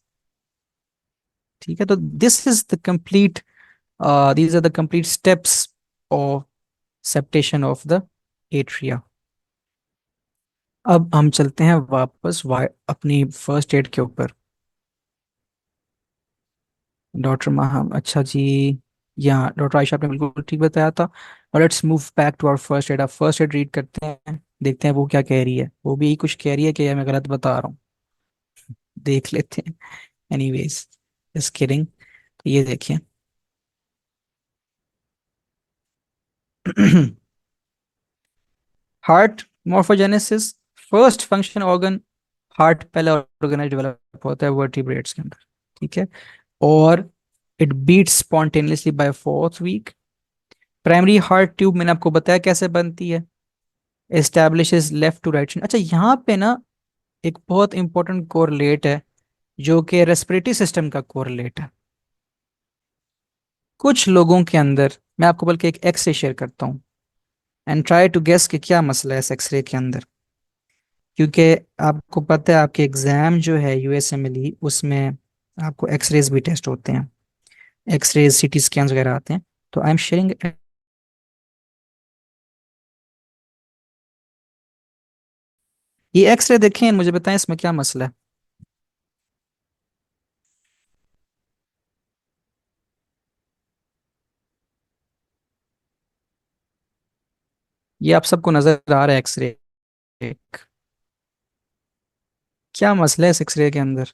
ठीक है, तो this is the complete, these are the complete steps of septation of the atria। अब हम चलते हैं वापस अपनी फर्स्ट एड के ऊपर। डॉक्टर माहम, अच्छा जी, या डॉक्टर आयशा, आपने बिल्कुल ठीक बताया था। और let's move back to our first aid. आप फर्स्ट एड रीड करते हैं, देखते हैं वो क्या कह रही है। वो भी यही कुछ कह रही है कि मैं गलत बता रहा हूँ, देख लेते हैं। Anyways, just kidding. तो ये देखिए। Heart morphogenesis, first function organ heart पहला ऑर्गेनाइज डेवलप होता है वर्टिब्रेट्स के अंदर। ठीक है, और it beat spontaneously by fourth week. Primary heart tube मैंने आपको बताया कैसे बनती है, एस्टैब्लिशेस लेफ्ट टू राइट। अच्छा, यहाँ पे ना एक बहुत इंपॉर्टेंट कोरिलेट है, जो कि रेस्पिरेटरी सिस्टम का कोरिलेट है। कुछ लोगों के अंदर, मैं आपको बल्कि एक एक्सरे शेयर करता हूँ, एंड ट्राई टू गेस कि क्या मसला है इस एक्सरे के अंदर। क्योंकि आपको पता है आपके एग्जाम जो है यूएसएमएलई, उसमें आपको एक्सरेज भी टेस्ट होते हैं, एक्सरेज सीटी स्कैन्स वगैरह आते हैं। तो आई एम शेयरिंग, ये एक्सरे देखें, मुझे बताएं इसमें क्या मसला है। ये आप सबको नजर आ रहा है एक्सरे, क्या मसला है इस एक्सरे के अंदर।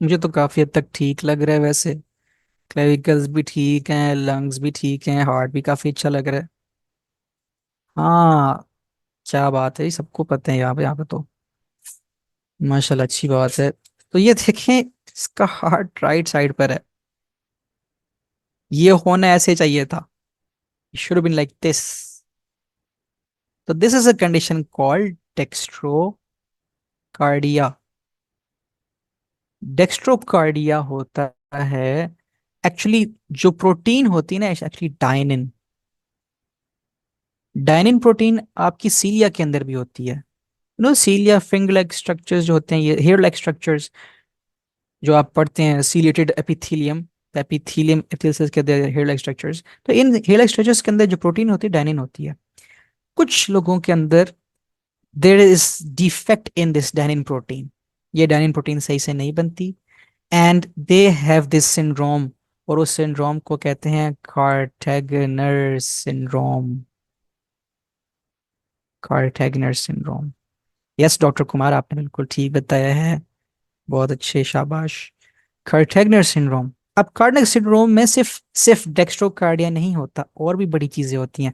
मुझे तो काफी हद तक ठीक लग रहा है वैसे। क्लेविकल्स भी ठीक हैं, लंग्स भी ठीक हैं, हार्ट भी काफी अच्छा लग रहा है। हाँ, क्या बात है, ये सबको पता है यहाँ पे तो। माशाल्लाह, अच्छी बात है। तो ये देखें, इसका हार्ट राइट साइड पर है। ये होना ऐसे चाहिए था, should been like this. Is this is a condition called dextrocardia. Dextrocardia होता है एक्चुअली, जो प्रोटीन होती है ना, एक्चुअली डायनिन। डायनिन प्रोटीन आपकी सीलिया के अंदर भी होती है। सीलिया फिंगर लाइक स्ट्रक्चर्स जो होते हैं, ये हेयर लाइक स्ट्रक्चर्स जो आप पढ़ते हैं, सीलिएटेड एपिथेलियम, एपिथेलियम एपिथेलियस के अंदर हेयर लाइक स्ट्रक्चर्स। तो इन हेयर लाइक स्ट्रक्चर्स के अंदर जो प्रोटीन होती है, डायनिन होती है। कुछ लोगों के अंदर there is defect in this dynein protein. ये डायनिन प्रोटीन सही से नहीं बनती, and they have this syndrome. और उस सिंड्रोम को कहते हैं Kartagener syndrome. Kartagener syndrome. Yes doctor Kumar, आपने बिल्कुल ठीक बताया है। बहुत अच्छे, शाबाश। Kartagener syndrome. अब कार्टेगनर सिंड्रोम में सिर्फ सिर्फ डेक्स्ट्रोकार्डिया नहीं होता, और भी बड़ी चीजें होती हैं।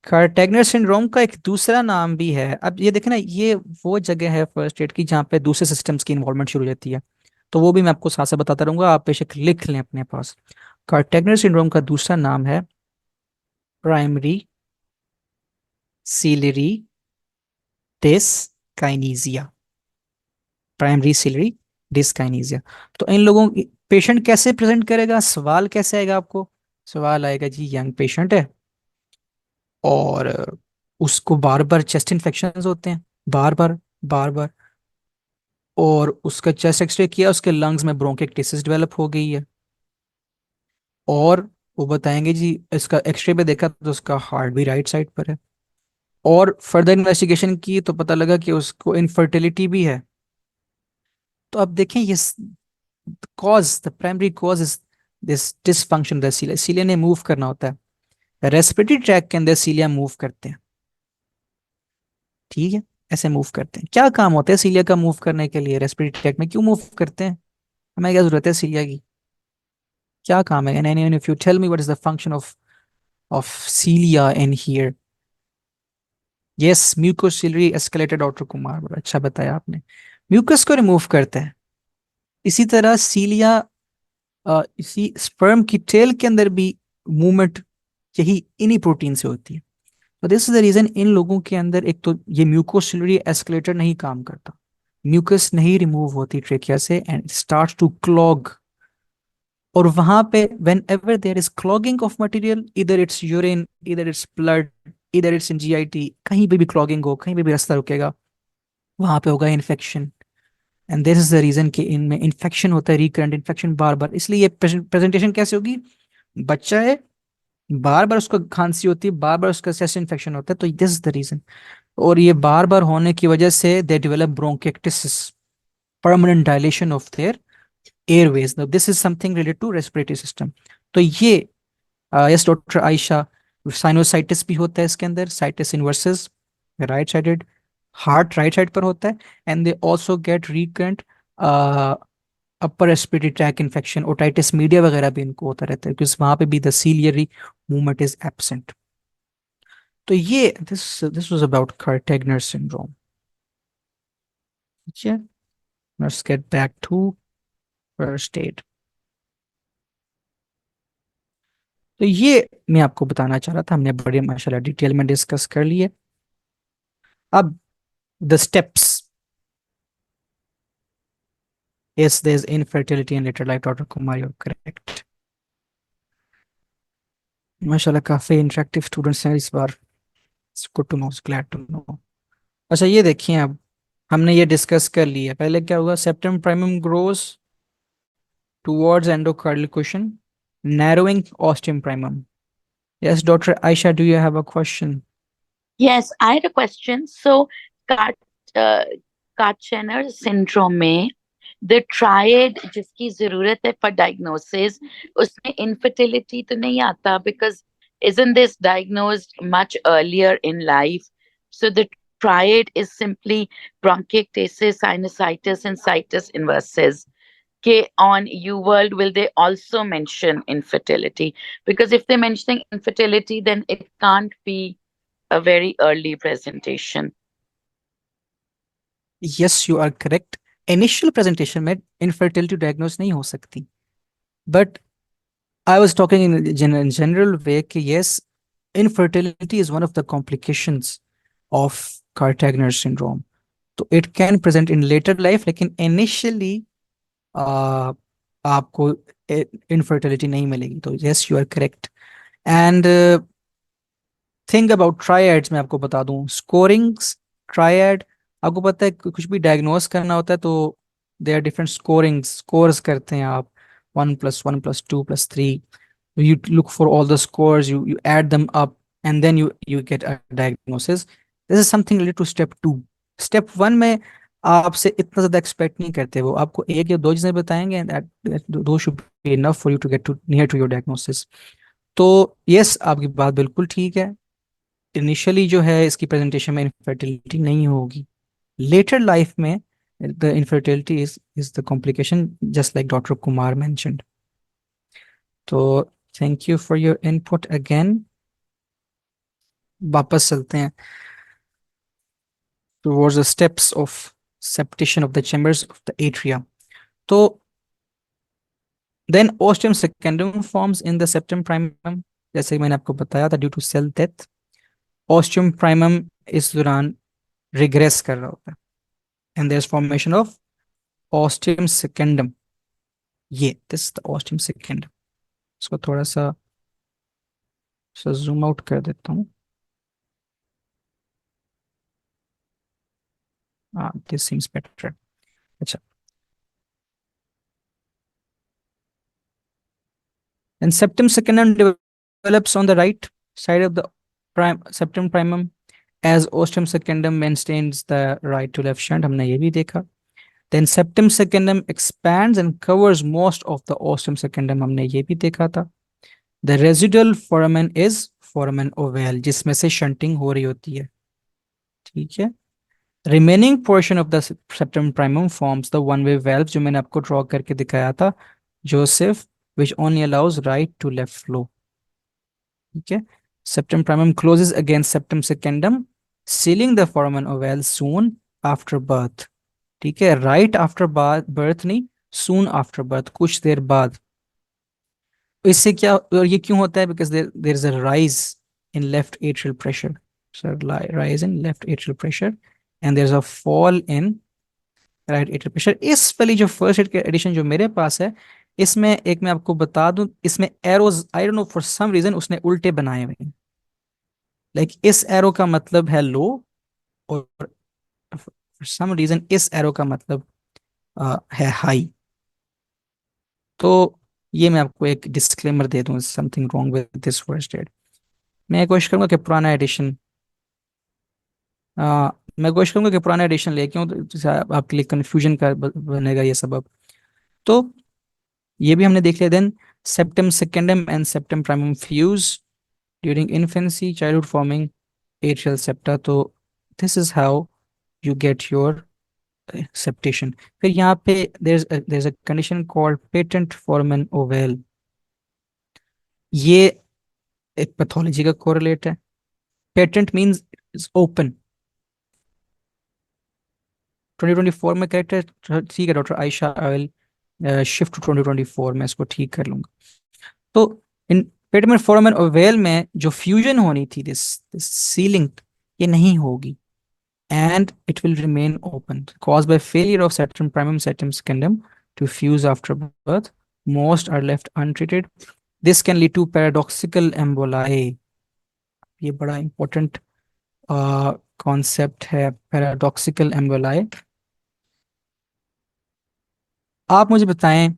कार्टेगनर सिंड्रोम का एक दूसरा नाम भी है। अब ये देखें ना, ये वो जगह है फर्स्ट एड की जहाँ पे दूसरे सिस्टम्स की इन्वॉल्वमेंट शुरू हो जाती है। तो वो भी मैं आपको साथ साथ बताता रहूंगा, आप बेशक लिख लें अपने पास। कार्टेगनर सिंड्रोम का दूसरा नाम है primary ciliary dyskinesia. Primary ciliary dyskinesia. तो इन लोगों, पेशेंट कैसे प्रेजेंट करेगा, सवाल कैसे आएगा आपको? सवाल आएगा जी, यंग पेशेंट है और उसको बार बार चेस्ट इन्फेक्शंस होते हैं, बार बार, बार बार। और उसका चेस्ट एक्सरे किया, उसके लंग्स में ब्रोंकिटिस डेवलप हो गई है। और वो बताएंगे जी, इसका एक्सरे पे देखा तो उसका हार्ट भी राइट साइड पर है। और फर्दर इन्वेस्टिगेशन की तो पता लगा कि उसको इनफर्टिलिटी भी है। तो अब देखें, ये cause, the primary cause is this dysfunction the cilia. Cilia ने मूव करना होता है, रेस्पिरेटरी ट्रैक के अंदर सीलिया मूव करते हैं। ठीक है, ऐसे मूव करते हैं। क्या काम होता है सीलिया का मूव करने के लिए? रेस्पिरेटरी ट्रैक में क्यों मूव करते हैं? हमें क्या जरूरत है सीलिया की? क्या काम है? And if you tell me what is the function of cilia in here? Yes, mucociliary escalated. Doctor Kumar, बड़ा अच्छा बताया आपने। म्यूकस को रिमूव करता है। इसी तरह सीलिया, इसी स्पर्म की टेल के अंदर भी मूवमेंट यही इन्हीं प्रोटीन से होती है। तो दिस इज द रीजन इन लोगों के अंदर एक तो ये म्यूकोसिलरी एस्केलेटर नहीं काम करता, म्यूकस नहीं रिमूव होती ट्रेकिया से, एंड स्टार्ट टू क्लॉग। और वहां पे whenever there is clogging of material, इधर इट्स यूरिन, इधर इट्स ब्लड, इधर इट्स इन जीआईटी, कहीं पे भी क्लॉगिंग हो, कहीं पे भी रास्ता रुकेगा, वहां पे होगा infection. And this is the reason कि इनमें इन्फेक्शन होता है, रिकरेंट इन्फेक्शन बार बार। इसलिए ये प्रेजेंटेशन कैसे होगी? बच्चा है, बार बार उसको खांसी होती है, बार बार उसका चेस्ट इन्फेक्शन होता है, तो दिस इज द रीजन। और ये बार बार होने की वजह से they develop bronchitis, permanent dilation of their airways. This is something related to respiratory system. तो ये, यस डॉक्टर आयशा, साइनोसाइटिस भी होता है इसके अंदर, situs inversus, right sided, heart right side पर होता है। And they also get recurrent upper respiratory tract infection, otitis media वगैरह भी इनको होता रहता है, क्योंकि वहां पे भी the ciliary movement is absent. तो ये this this was about Kartagener syndrome. ठीक है, let's get back to first aid. तो ये मैं आपको बताना चाह रहा था, हमने बड़े माशाल्लाह डिटेल में डिस्कस कर लिए। अब the steps. Yes, there's infertility in later life, Dr. Kumar, you're correct. माशाल्लाह काफी इंटरेक्टिव स्टूडेंट्स हैं इस बार। It's good to know, it's glad to know. अच्छा, ये देखिए, अब हमने ये डिस्कस कर लिया। पहले क्या हुआ? Septum primum grows towards endocardial, narrowing ostium primum. Yes, Dr. Aisha, do you have a question? Yes, I had a question. So, Kat, uh, Katchener syndrome में the triad जिसकी जरूरत है for diagnosis, उसमें infertility तो नहीं आता, because isn't this diagnosed much earlier in life? So the triad is simply bronchiectasis, sinusitis, and situs inversus. okay, on UWorld, will they also mention infertility? Because if they're mentioning infertility, then it can't be a very early presentation. Yes you are correct, initial presentation में infertility diagnose नहीं हो सकती, but I was talking in general way कि yes, infertility is one of the complications of Cartagner syndrome. तो it can present in later life, लेकिन initially आपको infertility नहीं मिलेगी. तो yes, you are correct. And think about triads, मैं आपको बता दूं स्कोरिंग्स. ट्रायड, आपको पता है कुछ भी डायग्नोस करना होता है तो दे आर डिफरेंट स्कोरिंग्स, स्कोर्स करते हैं आप, 1+1+2+3. You look for all the scores, you add them up, and then you get a diagnosis. This is something related to step 2. Step 1 में आपसे इतना ज़्यादा एक्सपेक्ट नहीं करते, वो आपको एक या दो चीज़ें बताएंगे, and those should be enough for you to get to near to your diagnosis. तो यस, आपकी बात बिल्कुल ठीक है, इनिशियली जो है इसकी प्रेजेंटेशन में इनफर्टिलिटी नहीं होगी, लेटर लाइफ में the infertility is the complication, just like doctor Kumar mentioned. तो thank you for your input again. वापस चलते हैं towards the steps of septation of the chambers of the atria. तो then ostium secundum forms in the septum primum, जैसे कि मैंने आपको बताया था, due to cell death ostium primum इस दौरान रिग्रेस कर रहा होता है, and there's formation of ostium secundum. ये दिस द ostium secundum. इसको थोड़ा सा जूम आउट कर देता हूँ. This seems better. अच्छा, and septum secundum develops on the right side of the septum primum as ostium secundum maintains the right to left shunt. हमने ये भी देखा. Then septum secundum expands and covers most of the ostium secundum. हमने ये भी देखा था. The residual foramen is foramen ovale, जिसमें से शंटिंग हो रही होती है. ठीक है. Remaining portion of the septum primum forms the one-way valve, जो मैंने आपको ड्रॉ करके दिखाया था, Joseph, which only allows right to left flow. ठीक है. Septum primum closes against septum secundum, sealing the foramen ovale soon after birth. ठीक है, right after birth नहीं, soon after birth, कुछ देर बाद. इससे क्या, और ये क्यों होता है? Because there is a rise in left atrial pressure, rise in left atrial pressure, and there's a fall in right atrial pressure. इस वाली जो फर्स्ट एड एडिशन जो मेरे पास है, इसमें एक मैं आपको बता दूं, इसमें arrows I don't know for some reason उसने उल्टे बनाए हुए हैं. लाइक इस एरो का मतलब है लो, और फॉर सम रीजन इस एरो का मतलब है हाई. तो ये मैं आपको एक डिस्क्लेमर दे दूं, something wrong with this first aid. मैं कोशिश करूंगा कि पुराना एडिशन मैं कोशिश करूंगा कि पुराना एडिशन लेके आऊं, तो जैसे आपके लिए कंफ्यूजन का बनेगा ये सबब. तो ये भी हमने देख लिया. Then septum secundum and septum primum fuse during infancy childhood forming atrial septa. तो this is how you get your septation. फिर यहाँ पे there's a condition called patent foramen ovale. ये एक पैथोलॉजी का कोरिलेट है. Patent means open. 2024 में correct है, ठीक है doctor Ayesha, I will shift to 2024 में इसको ठीक कर लूंगा. तो इन पेटेंट फोरामेन ओवेल में जो फ्यूजन होनी थी, दिस सीलिंग, ये नहीं होगी, and it will remain open caused by failure of septum primum septum secundum to fuse after birth. Most are left untreated. This can lead to paradoxical emboli. ये बड़ा important concept है, paradoxical emboli. आप मुझे बताएं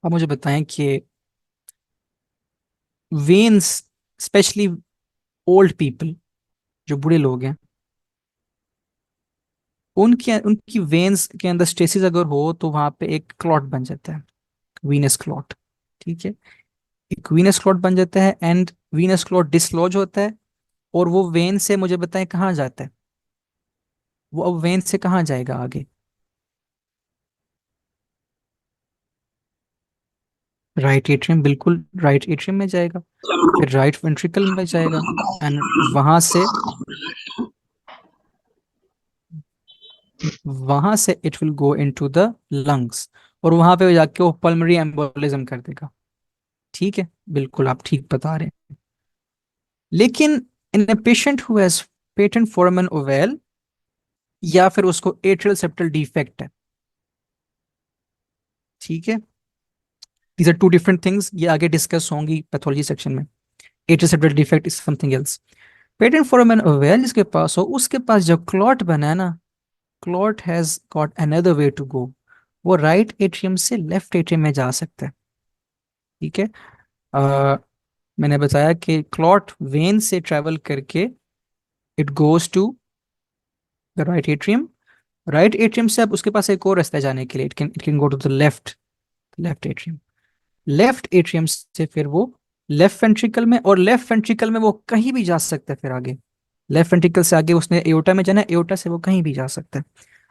आप मुझे बताएं कि वेन्स, स्पेशली ओल्ड पीपल, जो बूढ़े लोग हैं, उनकी उनकी वेन्स के अंदर स्टेसिस अगर हो तो वहां पे एक क्लॉट बन जाता है, वीनस क्लॉट. ठीक है, एक वीनस क्लॉट बन जाता है, एंड वीनस क्लॉट डिसलॉज होता है, और वो वेन से मुझे बताएं कहाँ जाता है, वो अब वेन से कहाँ जाएगा आगे? राइट एट्रियम, बिल्कुल राइट एट्रियम में जाएगा, फिर राइट वेंट्रिकल में जाएगा, एंड वहां से it will go into the lungs, और वहां पे जाके वो पल्मोनरी एम्बोलिज्म कर देगा। ठीक है, बिल्कुल आप ठीक बता रहे हैं। लेकिन in a patient who has patent foramen ovale, या फिर उसको एट्रियल सेप्टल डिफेक्ट है, ठीक है, these are two different things, ये आगे डिस्कस होंगी पैथोलॉजी सेक्शन में। Atrial septal defect is something else. Patent foramen ovale जिसके पास हो, उसके पास जब क्लॉट बना है ना, clot has got another way to go, वो राइट एट्रियम से लेफ्ट एट्रियम में जा सकता है। ठीक है, मैंने बताया कि क्लॉट वेन से ट्रेवल करके it goes to the right atrium, right atrium से अब उसके पास एक और रास्ता है जाने के लिए, it can go to the left, left atrium, left atrium से फिर वो लेफ्ट वेंट्रिकल में, और लेफ्ट वेंट्रिकल में वो कहीं भी जा सकता है फिर आगे। लेफ्ट वेंट्रिकल से आगे उसने एओर्टा में जाना है, एओर्टा से वो कहीं भी जा सकता है।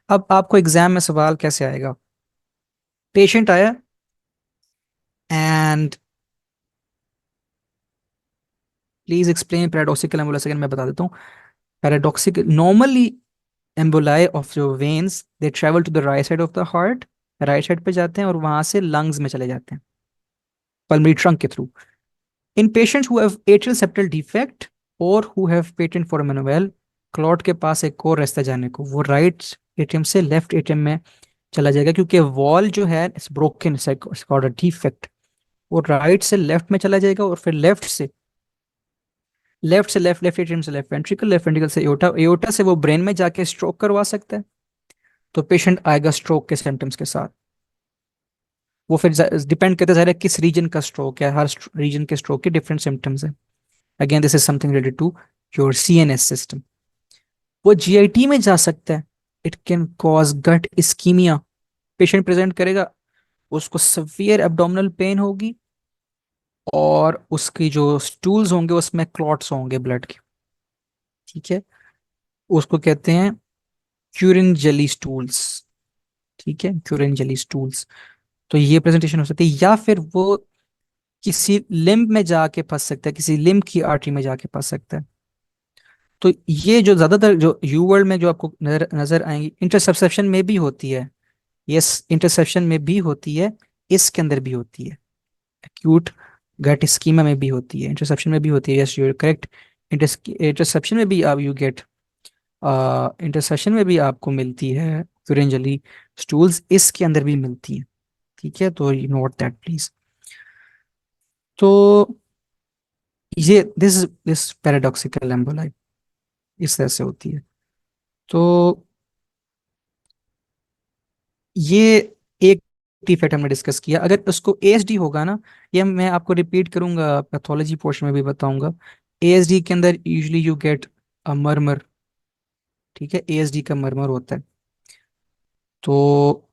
अब आपको एग्जाम में सवाल कैसे आएगा, पेशेंट आया and please explain paradoxical emboli, second मैं बता देता हूँ। पैराडॉक्सिकल नॉर्मली एम्बोलाई ऑफ जो veins they travel to the right side of the heart, right side पे जाते हैं और वहां से लंग्स में चले जाते हैं पल्मोनरी ट्रंक के थ्रू। In patients who have atrial septal defect और who have patent foramen ovale, clot के पास एक और रास्ता जाने को, वो राइट एट्रियम से लेफ्ट एट्रियम में चला जाएगा, क्योंकि वॉल जो है इट्स ब्रोकन, डिफेक्ट, वो राइट से लेफ्ट में चला जाएगा, और फिर लेफ्ट से लेफ्ट एट्रियम से लेफ्ट वेंट्रिकल, लेफ्ट वेंट्रिकल से एओर्टा, एओर्टा से वो ब्रेन में जाके स्ट्रोक करवा सकता है। तो पेशेंट आएगा स्ट्रोक के सिम्टम्स के साथ। वो फिर डिपेंड करता है किस रीजन का स्ट्रोक है, हर रीजन के स्ट्रोक के डिफरेंट सिम्टम्स है। Again this is something related to your CNS system. वो जीआईटी में जा सकता है, it can cause gut ischemia, patient present करेगा, उसको सवियर एब्डोमिनल पेन होगी, और उसकी जो स्टूल्स होंगे उसमें क्लॉट्स होंगे ब्लड के। ठीक है, उसको कहते हैं क्यूरिन जेली स्टूल्स। ठीक है, क्यूरिन जेली स्टूल्स। तो ये प्रेजेंटेशन हो सकती है, या फिर वो किसी लिम्ब में जाके फंस सकता है, किसी लिम्ब की आर्टरी में जाके फंस सकता है। तो ये जो ज्यादातर जो यू वर्ल्ड में जो आपको नजर नजर आएंगी, इंटरसेप्शन में भी होती है, यस इंटरसेप्शन में भी होती है, इसके अंदर भी होती है, एक्यूट गट स्कीमा में भी होती है, इंटरसेप्शन में भी होती है, yes you are correct. Interception में भी आप यू गेट, इंटरसेप्शन में भी आपको मिलती है क्यूरेंजली स्टूल्स, इसके अंदर भी मिलती है। ठीक है, तो यू नोट दैट प्लीज। तो ये दिस पैराडॉक्सिकल एम्बोलाई इस तरह से होती है। तो ये एक डिफेक्ट हमने डिस्कस किया। अगर उसको एएसडी होगा ना, ये मैं आपको रिपीट करूंगा, पैथोलॉजी पोर्शन में भी बताऊंगा। एएसडी के अंदर usually you get a murmur. ठीक है, एएसडी का मर्मर होता है, तो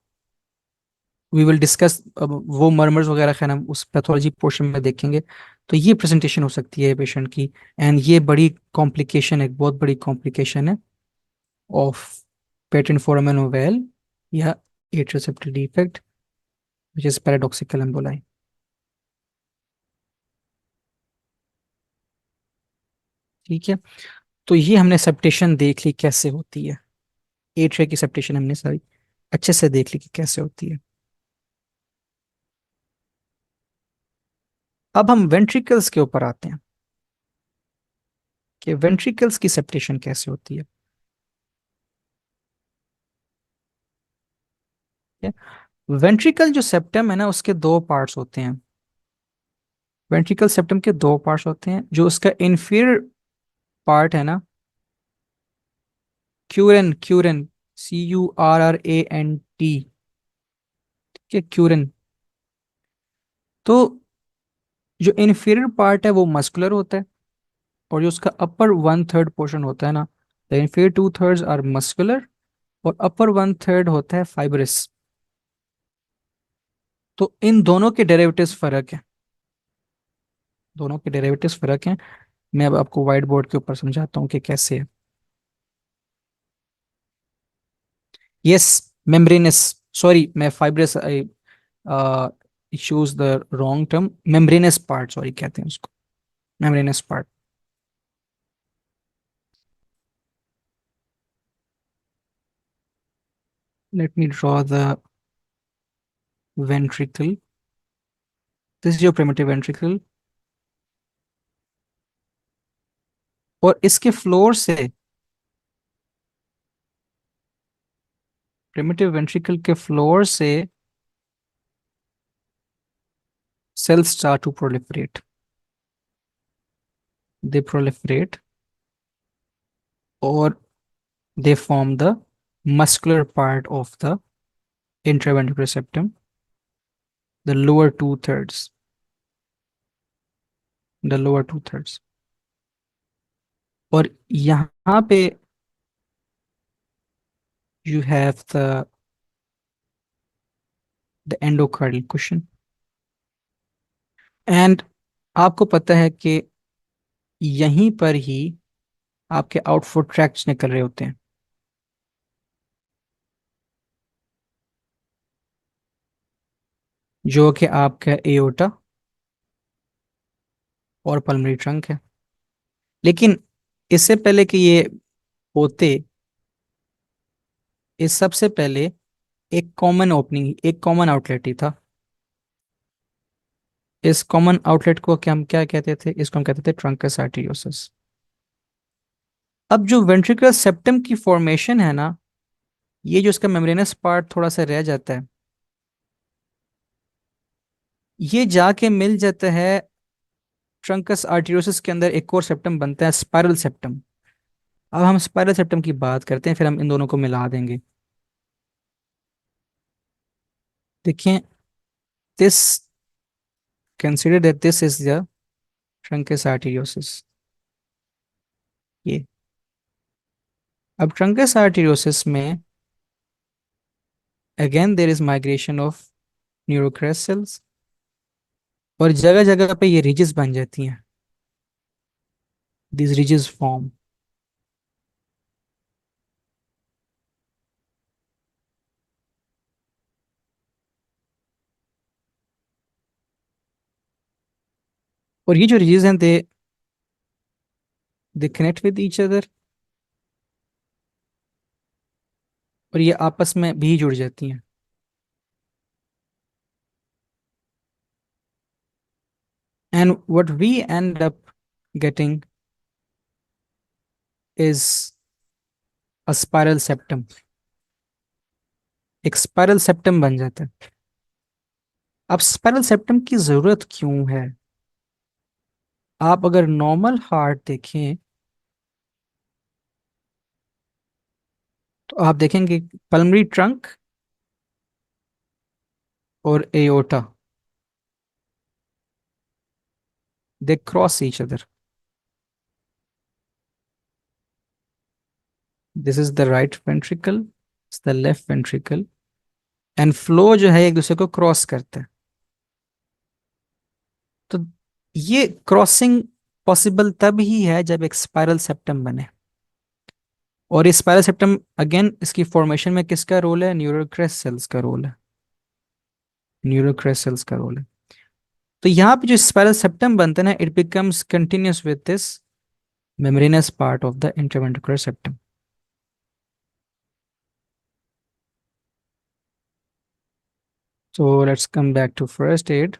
वी विल डिस्कस, अब वो मर्मर्स वगैरह खैर हम उस पैथोलॉजी पोर्शन में देखेंगे। तो ये प्रेजेंटेशन हो सकती है पेशेंट की, एंड ये बड़ी कॉम्प्लिकेशन है, एक बहुत बड़ी कॉम्प्लिकेशन है ऑफ पेटेंट फोराmen ओवेल या atrial septal defect which is paradoxical emboli. ठीक है, तो ये हमने सेप्टेशन देख ली कैसे होती है, एट्रिया की सेप्टेशन हमने सारी अच्छे से देख ली कि कैसे होती है। अब हम वेंट्रिकल्स के ऊपर आते हैं कि वेंट्रिकल्स की सेप्टेशन कैसे होती है। वेंट्रिकल जो सेप्टम है ना, उसके दो पार्ट्स होते हैं। वेंट्रिकल सेप्टम के दो पार्ट्स होते हैं, जो उसका इंफीरियर पार्ट है ना, क्यूरन, क्यूरन, CURRANT, ठीक है, क्यूरन। तो जो इंफीरियर पार्ट है वो मस्कुलर होता है, और जो उसका अपर वन थर्ड पोर्शन होता है ना, the inferior two thirds are muscular, और अपर वन थर्ड होता है फाइब्रस। तो इन दोनों के डेरिवेटिव्स फर्क है, दोनों के डेरिवेटिव्स फर्क हैं। मैं अब आपको व्हाइट बोर्ड के ऊपर समझाता हूँ कि कैसे है। यस, मेम्ब्रेनस, सॉरी मैं fibrous choose the wrong term, membranes part, sorry कहते हैं उसको, membranes part. Let me draw the ventricle. This is your primitive ventricle, और इसके फ्लोर से, primitive ventricle के फ्लोर से cells start to proliferate. They proliferate or they form the muscular part of the intraventricular septum, the lower two thirds, the lower two thirds. और यहाँ पे you have the endocardial cushion, and आपको पता है कि यहीं पर ही आपके आउटफुट ट्रैक्ट्स निकल रहे होते हैं, जो कि आपका एओर्टा और पल्मोनरी ट्रंक है। लेकिन इससे पहले कि ये होते, इस सबसे पहले एक कॉमन ओपनिंग, एक कॉमन आउटलेट ही था। इस कॉमन आउटलेट को क्या हम क्या कहते थे? इसको हम कहते थे ट्रंकस आर्टेरियोसस। अब जो वेंट्रिकुलर सेप्टम की फॉर्मेशन है ना, ये जो इसका मेम्ब्रेनस पार्ट थोड़ा सा रह जाता है, ये जाके मिल जाता है ट्रंकस आर्टेरियोसस के अंदर, एक और सेप्टम बनता है स्पाइरल सेप्टम। अब हम स्पाइरल सेप्टम की बात करते हैं, फिर हम इन दोनों को मिला देंगे। देखिए, this, consider that this is the truncus arteriosus, ये। अब ट्रंकस आर्टेरियोसस में again there is migration of neural crest cells, और जगह जगह पे ये रिजेस बन जाती हैं, दिस रिजेस फॉर्म। और ये जो रिजेस हैं, they connect with each other, और ये आपस में भी जुड़ जाती हैं। And what we end up getting is a spiral septum, एक स्पाइरल सेप्टम बन जाता है। अब स्पाइरल सेप्टम की जरूरत क्यों है? आप अगर नॉर्मल हार्ट देखें तो आप देखेंगे पल्मोनरी ट्रंक और aorta, they cross each other. This is the right ventricle, the left ventricle, and flow जो है एक दूसरे को क्रॉस करता है। तो ये क्रॉसिंग पॉसिबल तब ही है जब एक स्पाइरल सेप्टम बने। और इस स्पाइरल सेप्टम अगेन, इसकी फॉर्मेशन में किसका रोल है? न्यूरोक्रेस सेल्स का रोल है, न्यूरोक्रेस सेल्स का रोल है। तो यहाँ पे जो स्पाइरल सेप्टम बनता है ना, it becomes continuous with this membranous part of the interventricular septum. So let's come back to first aid.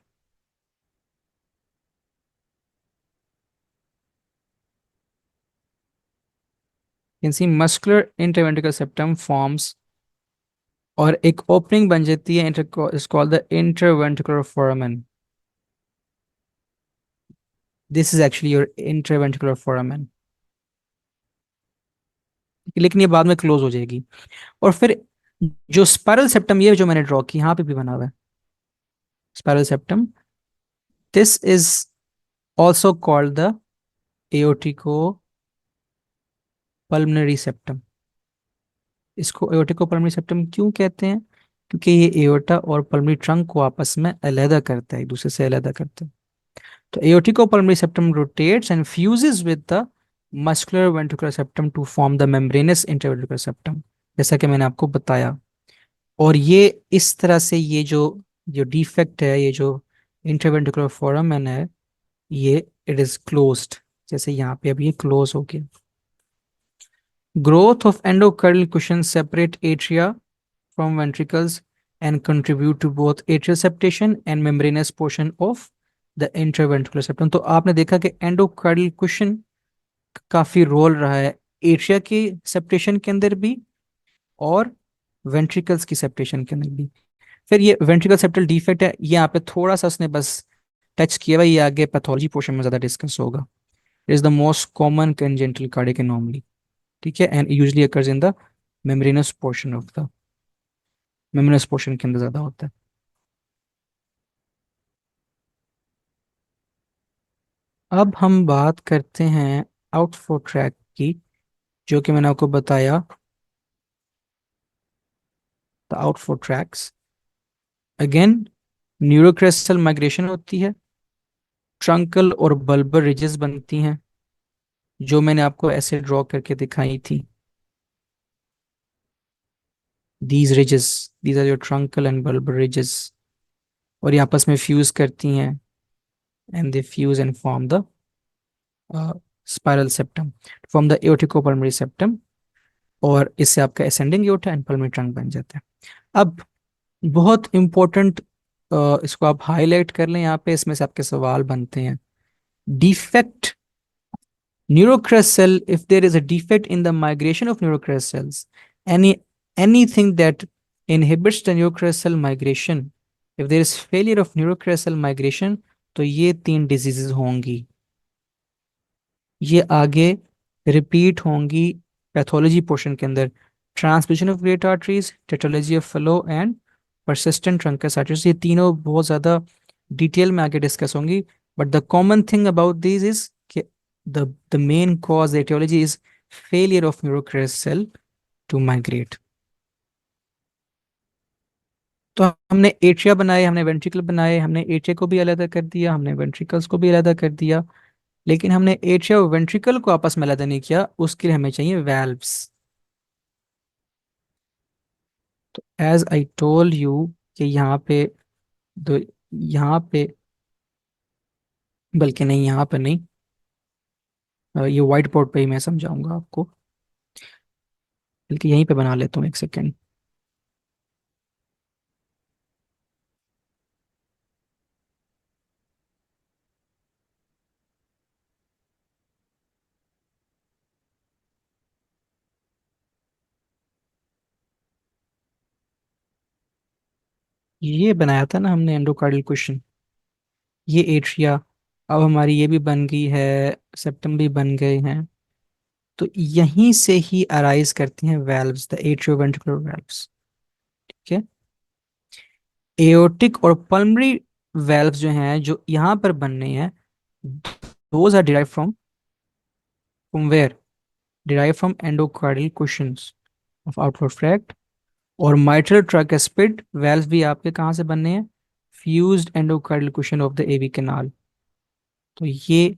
You can see muscular interventricular septum forms, और एक ओपनिंग बन जाती है, is called the interventricular foramen. This is actually your interventricular foramen. लेकिन ये बाद में close हो जाएगी। और फिर जो स्पाइरल सेप्टम, ये जो मैंने ड्रॉ की, यहाँ पे भी बना हुआ है spiral septum, this is also called the aorticopulmonary septum. इसको एओर्टिको पल्मोनरी सेप्टम क्यों कहते हैं? क्योंकि ये एओर्टा और पल्मोनरी ट्रंक को आपस में अलग करता है, एक दूसरे से अलग करता है। तो aorticopulmonary septum rotates and fuses with the muscular ventricular septum to form the membranous interventricular septum, जैसा कि मैंने आपको बताया। और ये इस तरह से, ये जो जो डिफेक्ट है, ये जो इंटरवेंट्रिकुलर फोरामेन है, ये इट इज क्लोज्ड, जैसे यहाँ पे अब ये क्लोज हो गया। Growth of endocardial cushion separate atria from ventricles and contribute to both atrial septation and membranous portion of the interventricular septum. तो आपने देखा कि एंडोकार्डियल कुशन काफी रोल रहा है एट्रिया की सेप्टेशन के अंदर भी, और वेंट्रिकल्स की सेप्टेशन के अंदर भी। फिर ये वेंट्रिकल सेप्टल डिफेक्ट है, ये यहाँ पे थोड़ा सा उसने बस टच किया हुआ, ये आगे पैथोलॉजी पोर्शन में ज्यादा डिस्कस होगा। It is the most common congenital cardiac anomaly, ठीक है, and usually occurs in the membranes portion of the, membranes portion के अंदर ज्यादा होता है। अब हम बात करते हैं आउटफ्लो ट्रैक की, जो कि मैंने आपको बताया, the outflow tracts. Again neural crest migration होती है, ट्रंकल और बल्बर रिजेस बनती हैं, जो मैंने आपको ऐसे ड्रॉ करके दिखाई थी। these ridges, these are your truncal and bulbar ridges, और ये आपस में फ्यूज करती हैं, and they fuse and form the spiral septum, form the aorticopulmonary septum, और इससे आपका ascending aorta and pulmonary trunk बन जाता है। अब बहुत इंपॉर्टेंट, इसको आप हाईलाइट कर लें यहाँ पे, इसमें से आपके सवाल बनते हैं। defect neurocrest cell, if there is a defect in the migration of neurocrest cells, any anything that inhibits the neurocrest cell migration, if there is failure of neurocrest cell migration, तो ये 3 डिजीजेस होंगी, ये आगे repeat होंगी pathology portion के अंदर। Transmission of great arteries, tetralogy of flow and persistent trunks arteries, ये तीनों बहुत ज्यादा डिटेल में आगे डिस्कस होंगी। But the common thing about this is the main cause, the etiology is failure of neurocrest cell to migrate। तो हमने atria बनाए, हमने वेंट्रिकल बनाए, हमने एट्रिया को भी अलग कर दिया, हमने वेंट्रिकल्स को भी अलग कर दिया, लेकिन हमने एट्रिया और वेंट्रिकल को आपस में अलग नहीं किया, उसके लिए हमें चाहिए वैल्व्स। तो एज आई टोल्ड यू कि यहाँ पे दो, यहाँ पे, बल्कि नहीं, यहाँ पे नहीं, ये व्हाइट बोर्ड पे ही मैं समझाऊंगा आपको, बल्कि यहीं पे बना लेता हूँ, एक सेकेंड। ये बनाया था ना हमने एंडोकार्डियल क्वेश्चन, ये एट्रिया, अब हमारी ये भी बन गई है, सेप्टम भी बन गए हैं। तो यहीं से ही अराइज करती हैं वेल्व्स, द एट्रियोवेंट्रिकुलर वेल्व्स, ठीक है। एओर्टिक और पल्मरी वेल्व्स जो हैं, जो यहाँ पर बनने हैं, those are derive from where, derive from endocardial cushions of आउटवर्ड फ्रैक्ट। और माइट्रल ट्राइकस्पिड वेल्व्स भी आपके कहाँ से बनने हैं, fused endocardial cushion of the AV canal. तो ये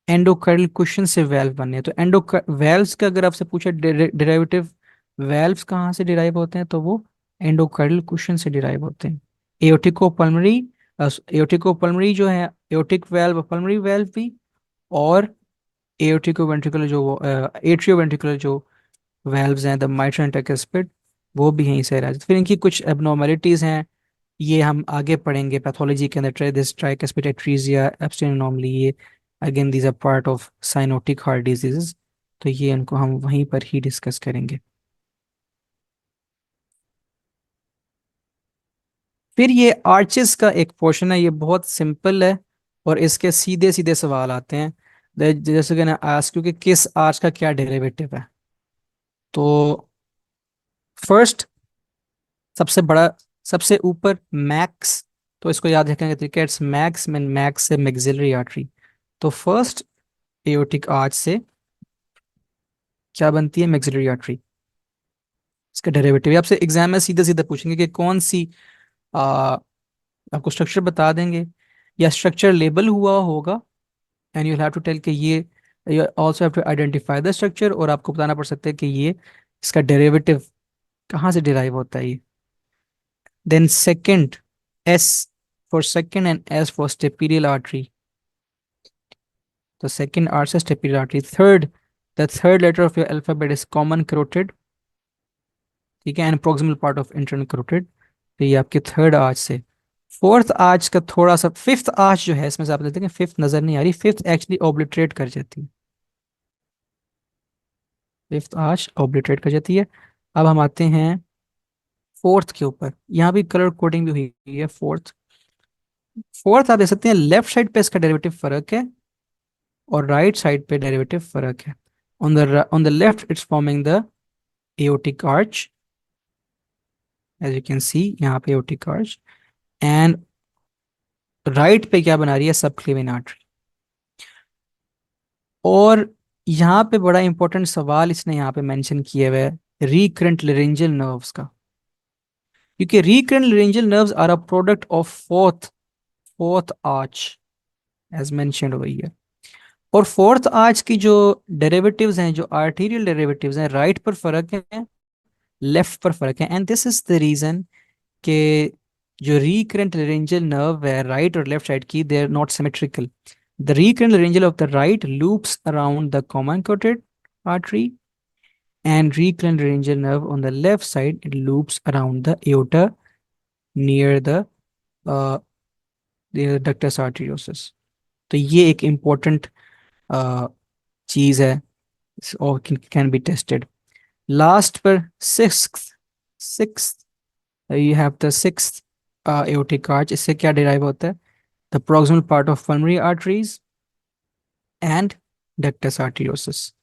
एंडोकार्डियल क्वेश्चन से वेल्व बने हैं। तो एंडो वेल्व्स का अगर आपसे पूछे डेरिवेटिव वेल्व्स कहाँ से डिराइव होते हैं, तो वो एंडोकार्डियल क्वेश्चन से डिराइव होते हैं। एओर्टिको पल्मरी, एओर्टिको पल्मरी जो है, एओर्टिक वेल्व, पल्मरी वेल्व भी, और एओर्टिको वेंट्रिकुलर जो एट्रियो वेंट्रिकुलर जो वेल्व्स हैं, द माइट्रल एंड ट्राइकस्पिड, वो भी यहीं से राइज। फिर इनकी कुछ एबनॉर्मेलिटीज हैं, ये हम आगे पढ़ेंगे पैथोलॉजी के अंदर, this tricuspid atresia, Ebstein anomaly, ये again these are part of cyanotic heart diseases, तो ये इनको हम वहीं पर ही डिस्कस करेंगे। फिर ये आर्चेस का एक पोर्शन है, ये बहुत सिंपल है, और इसके सीधे सीधे सवाल आते हैं। जैसे कि ना आस्क यू कि किस आर्च का क्या डेरिवेटिव है। तो फर्स्ट, सबसे बड़ा, सबसे ऊपर मैक्स, तो इसको याद रखेंगे तरीका, इट्स मैक्स, में मैक्स से मैक्सिलरी आर्टरी। तो फर्स्ट एओर्टिक आर्च से क्या बनती है, मैक्सिलरी आर्टरी, इसका डेरिवेटिव आपसे एग्जाम में सीधे सीधे पूछेंगे कि कौन सी, आ, आपको स्ट्रक्चर बता देंगे, या स्ट्रक्चर लेबल हुआ होगा, and you have to tell कि ये, you also have to identify the structure, और आपको बताना पड़ सकता है कि ये इसका डेरिवेटिव कहाँ से डिराइव होता है ये। Then second, S for second and S for stapedial artery. तो second R से stapedial artery. Third, the third letter of your alphabet is common carotid. ठीक है, and proximal part of internal carotid. तो ये आपके थर्ड आर्च से। Fourth arch का थोड़ा सा, फिफ्थ आर्च जो है इसमें से आप देखेंगे फिफ्थ नजर नहीं आ रही, फिफ्थ एक्चुअली ऑब्लिटरेट कर जाती है, फिफ्थ आर्च ऑब्लिटरेट कर जाती है। अब हम आते हैं फोर्थ के ऊपर, यहाँ भी कलर कोडिंग भी हुई है। फोर्थ, फोर्थ आप देख सकते हैं लेफ्ट साइड पे इसका डेरिवेटिव फर्क है और राइट साइड पे डेरिवेटिव फर्क है। On the left it's forming the aortic arch, as you can see यहाँ पे एओटिक आर्च, एंड राइट पे क्या बना रही है, सबक्लेविन आर्टरी। और यहाँ पे बड़ा इंपॉर्टेंट सवाल इसने यहाँ पे मेंशन किया हुआ है रिकरेंट लेरेंजियल नर्व्स का, क्योंकि recurrent laryngeal nerves are a product of fourth fourth arch as mentioned over here. और फोर्थ आर्च की जो डेरिवेटिव्स हैं, जो आर्टीरियल डेरिवेटिव्स हैं, राइट पर फर्क है, लेफ्ट पर फर्क है, and this is the reason के जो recurrent laryngeal nerve है राइट और लेफ्ट साइड की, they are not symmetrical. The recurrent laryngeal of the right loops around the common carotid artery, and recurrent laryngeal nerve on the left side, it loops around the aorta near uh, the ductus arteriosus. तो ये एक important चीज है और can be tested. Last पर sixth you have the sixth aortic arch. इससे क्या derive होता है, the proximal part of pulmonary arteries and ductus arteriosus.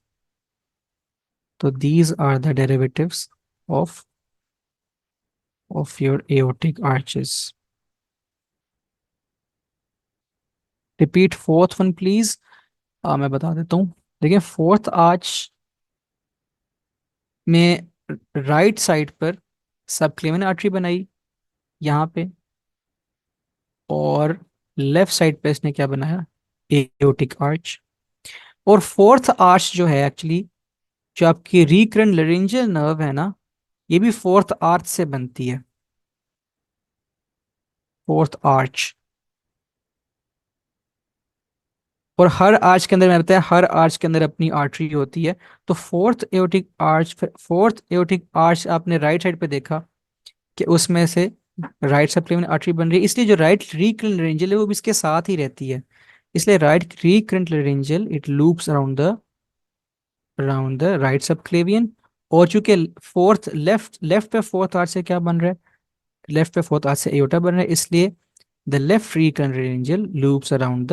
So these are the derivatives of your aortic arches. Repeat fourth one please. मैं बता देता हूँ। देखिए फोर्थ आर्च में राइट साइड पर सबक्लेविन आर्टरी बनाई यहाँ पे, और लेफ्ट साइड पे इसने क्या बनाया, एओटिक आर्च। और फोर्थ आर्च जो है एक्चुअली, जो आपकी रिकरेंट लेरेंजियल नर्व है ना, ये भी फोर्थ आर्च से बनती है, फोर्थ आर्च। और हर आर्च के अंदर, मैं बताया हर आर्च के अंदर अपनी आर्टरी होती है। तो फोर्थ एओटिक आर्च आपने राइट साइड पे देखा कि उसमें से राइट सबक्लेविन आर्टरी बन रही है, इसलिए जो राइट रिकरेंट लेरेंजियल है वो भी इसके साथ ही रहती है, इसलिए right recurrent laryngeal it loops around the right subclavian. और चूंकि फोर्थ लेफ्ट लेफ्ट पे फोर्थ आर्च से क्या बन रहा है, लेफ्ट पे फोर्थ आर्च से एओटा बन रहा है, इसलिए the left recurrent laryngeal loops around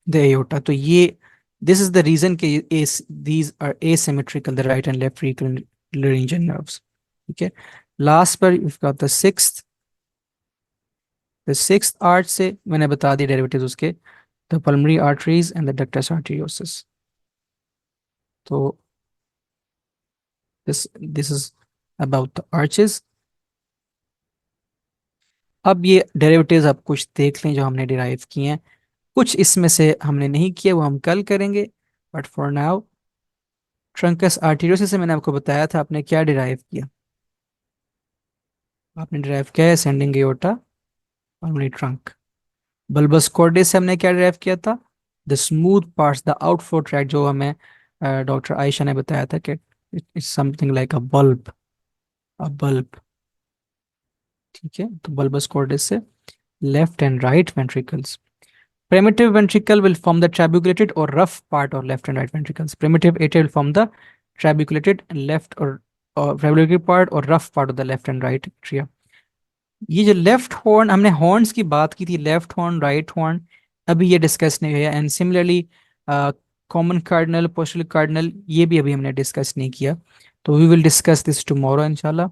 the aorta. तो ये दिस इज द रीजन के these are asymmetrical, the right and left recurrent laryngeal nerves. ठीक है, लास्ट पर you've got the sixth arch से मैंने बता दिया डेरिवेटिव्स उसके, the pulmonary arteries and the ductus arteriosus. तो this is about the arches. अब ये डेरिवेटिव्स आप कुछ देख लें जो हमने डिराइव किए हैं, कुछ इसमें से हमने नहीं किया, वो हम कल करेंगे, but for now trunks arteriosus से मैंने आपको बताया था आपने क्या डिराइव किया, आपने डिराइव किया है ascending aorta pulmonary trunk. Bulbus cordis से हमने क्या डिराइव किया था, the smooth parts, the outflow tract, जो हमें डॉक्टर आयशा ने बताया था कि it's something like a bulb, a bulb. ठीक है, तो बल्बस कॉर्डेस से left and right ventricles. Primitive ventricle will form the trabeculated or rough part of left and right ventricles. Primitive atria will form the trabeculated and left or trabeculated part or rough part of the left and right atria. ये जो left horn, हमने horns की बात की थी, left horn right horn, अभी ये discuss नहीं हुआ। And similarly common cardinal postal cardinal, ये भी अभी हमने डिस्कस नहीं किया, तो we will discuss this tomorrow इंशाल्लाह।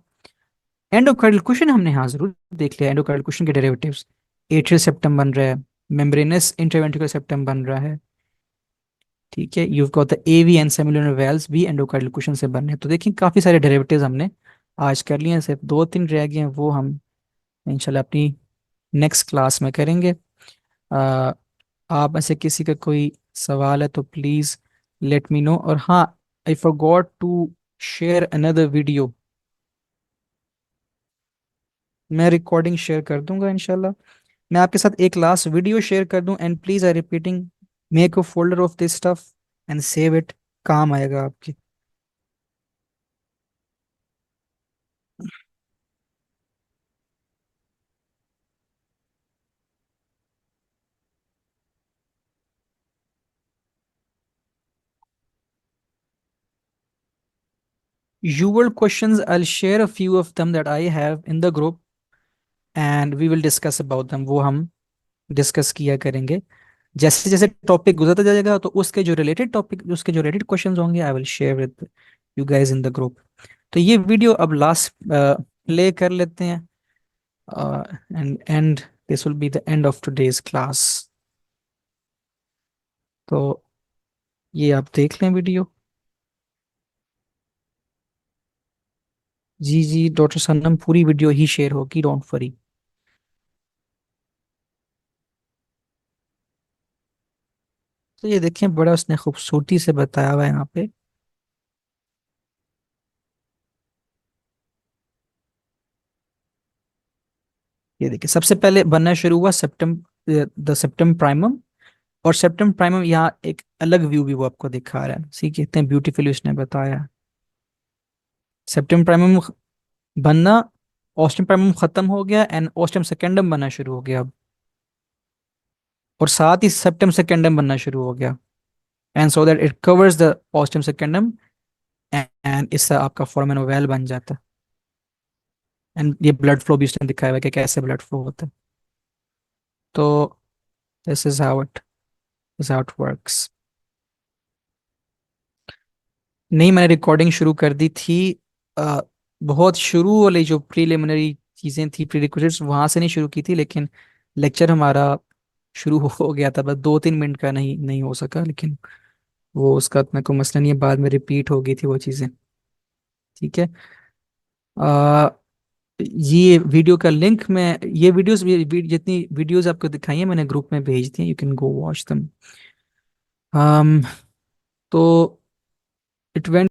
एंडोकार्डियल क्वेश्चन हमने हाँ जरूर देख लिया, एंडोकार्डियल क्वेश्चन के डेरिवेटिव्स, एट्रियल सेप्टम बन रहा है, मेम्ब्रेनस इंटरवेंट्रिकुलर सेप्टम बन रहा है। ठीक है, you've got the AV and semilunar valves भी एंडोकार्डियल क्वेश्चन से बनने हैं। तो देखिए काफी सारे डेरिवेटिव्स हमने आज कर लिए हैं, सिर्फ दो तीन रह गए हैं, वो हम इंशाल्लाह अपनी नेक्स्ट क्लास में करेंगे। आ, आप में से किसी का कोई सवाल है तो प्लीज लेट मी नो। और हाँ, I forgot to share another video, मैं रिकॉर्डिंग शेयर कर दूंगा इंशाल्लाह। मैं आपके साथ एक लास्ट वीडियो शेयर कर दूं, and please I repeating, make a folder of this stuff and save it, काम आएगा आपके। Usual questions, I'll share a few of them that I have in the group and we will discuss about them, वो हम discuss किया करेंगे। जैसे जैसे topic गुजरता जाएगा तो उसके जो रिलेटेड टॉपिक, उसके जो रिलेटेड क्वेश्चंस होंगे, I will share with you guys in the group. तो ये वीडियो अब लास्ट प्ले कर लेते हैं, and this will be the end of today's class. तो ये आप देख लें वीडियो। जी जी डॉक्टर सनम, पूरी वीडियो ही शेयर होगी, डोंट वरी। तो ये देखें, बड़ा उसने खूबसूरती से बताया हुआ है यहाँ पे। ये देखिए, सबसे पहले बनना शुरू हुआ सेप्टम, द सेप्टम प्राइमम। और सेप्टम प्राइमम यहाँ एक अलग व्यू भी वो आपको दिखा रहा है, सी कितने ब्यूटीफुली उसने बताया। सेप्टम प्राइमम बनना, ऑस्टियम प्राइमम खत्म हो गया एंड ऑस्टियम सेकेंडम बनना शुरू हो गया अब। और साथ ही सेप्टम सेकेंडम बनना शुरू हो गया, and so that it covers the ostium secundum, and इससे आपका फोराmen ओवल बन जाता है। एंड ये ब्लड फ्लो भी उसने दिखाया हुआ है कि कैसे ब्लड फ्लो होता है। तो this is how it works. नहीं, मैंने रिकॉर्डिंग शुरू कर दी थी। अ, बहुत शुरू वाली जो प्रीलिमिनरी चीज़ें थी, प्री रिक्विजिट्स, वहां से नहीं शुरू की थी, लेकिन लेक्चर हमारा शुरू हो गया था, बस 2-3 मिनट का नहीं नहीं हो सका, लेकिन वो उसका इतना कोई मसला नहीं है, बाद में रिपीट हो गई थी वो चीज़ें। ठीक है। आ, ये वीडियो का लिंक मैं, ये वीडियोस, जितनी वीडियोस आपको दिखाई है मैंने ग्रुप में भेज दी हैं, यू कैन गो वॉच दम। तो इट वेंट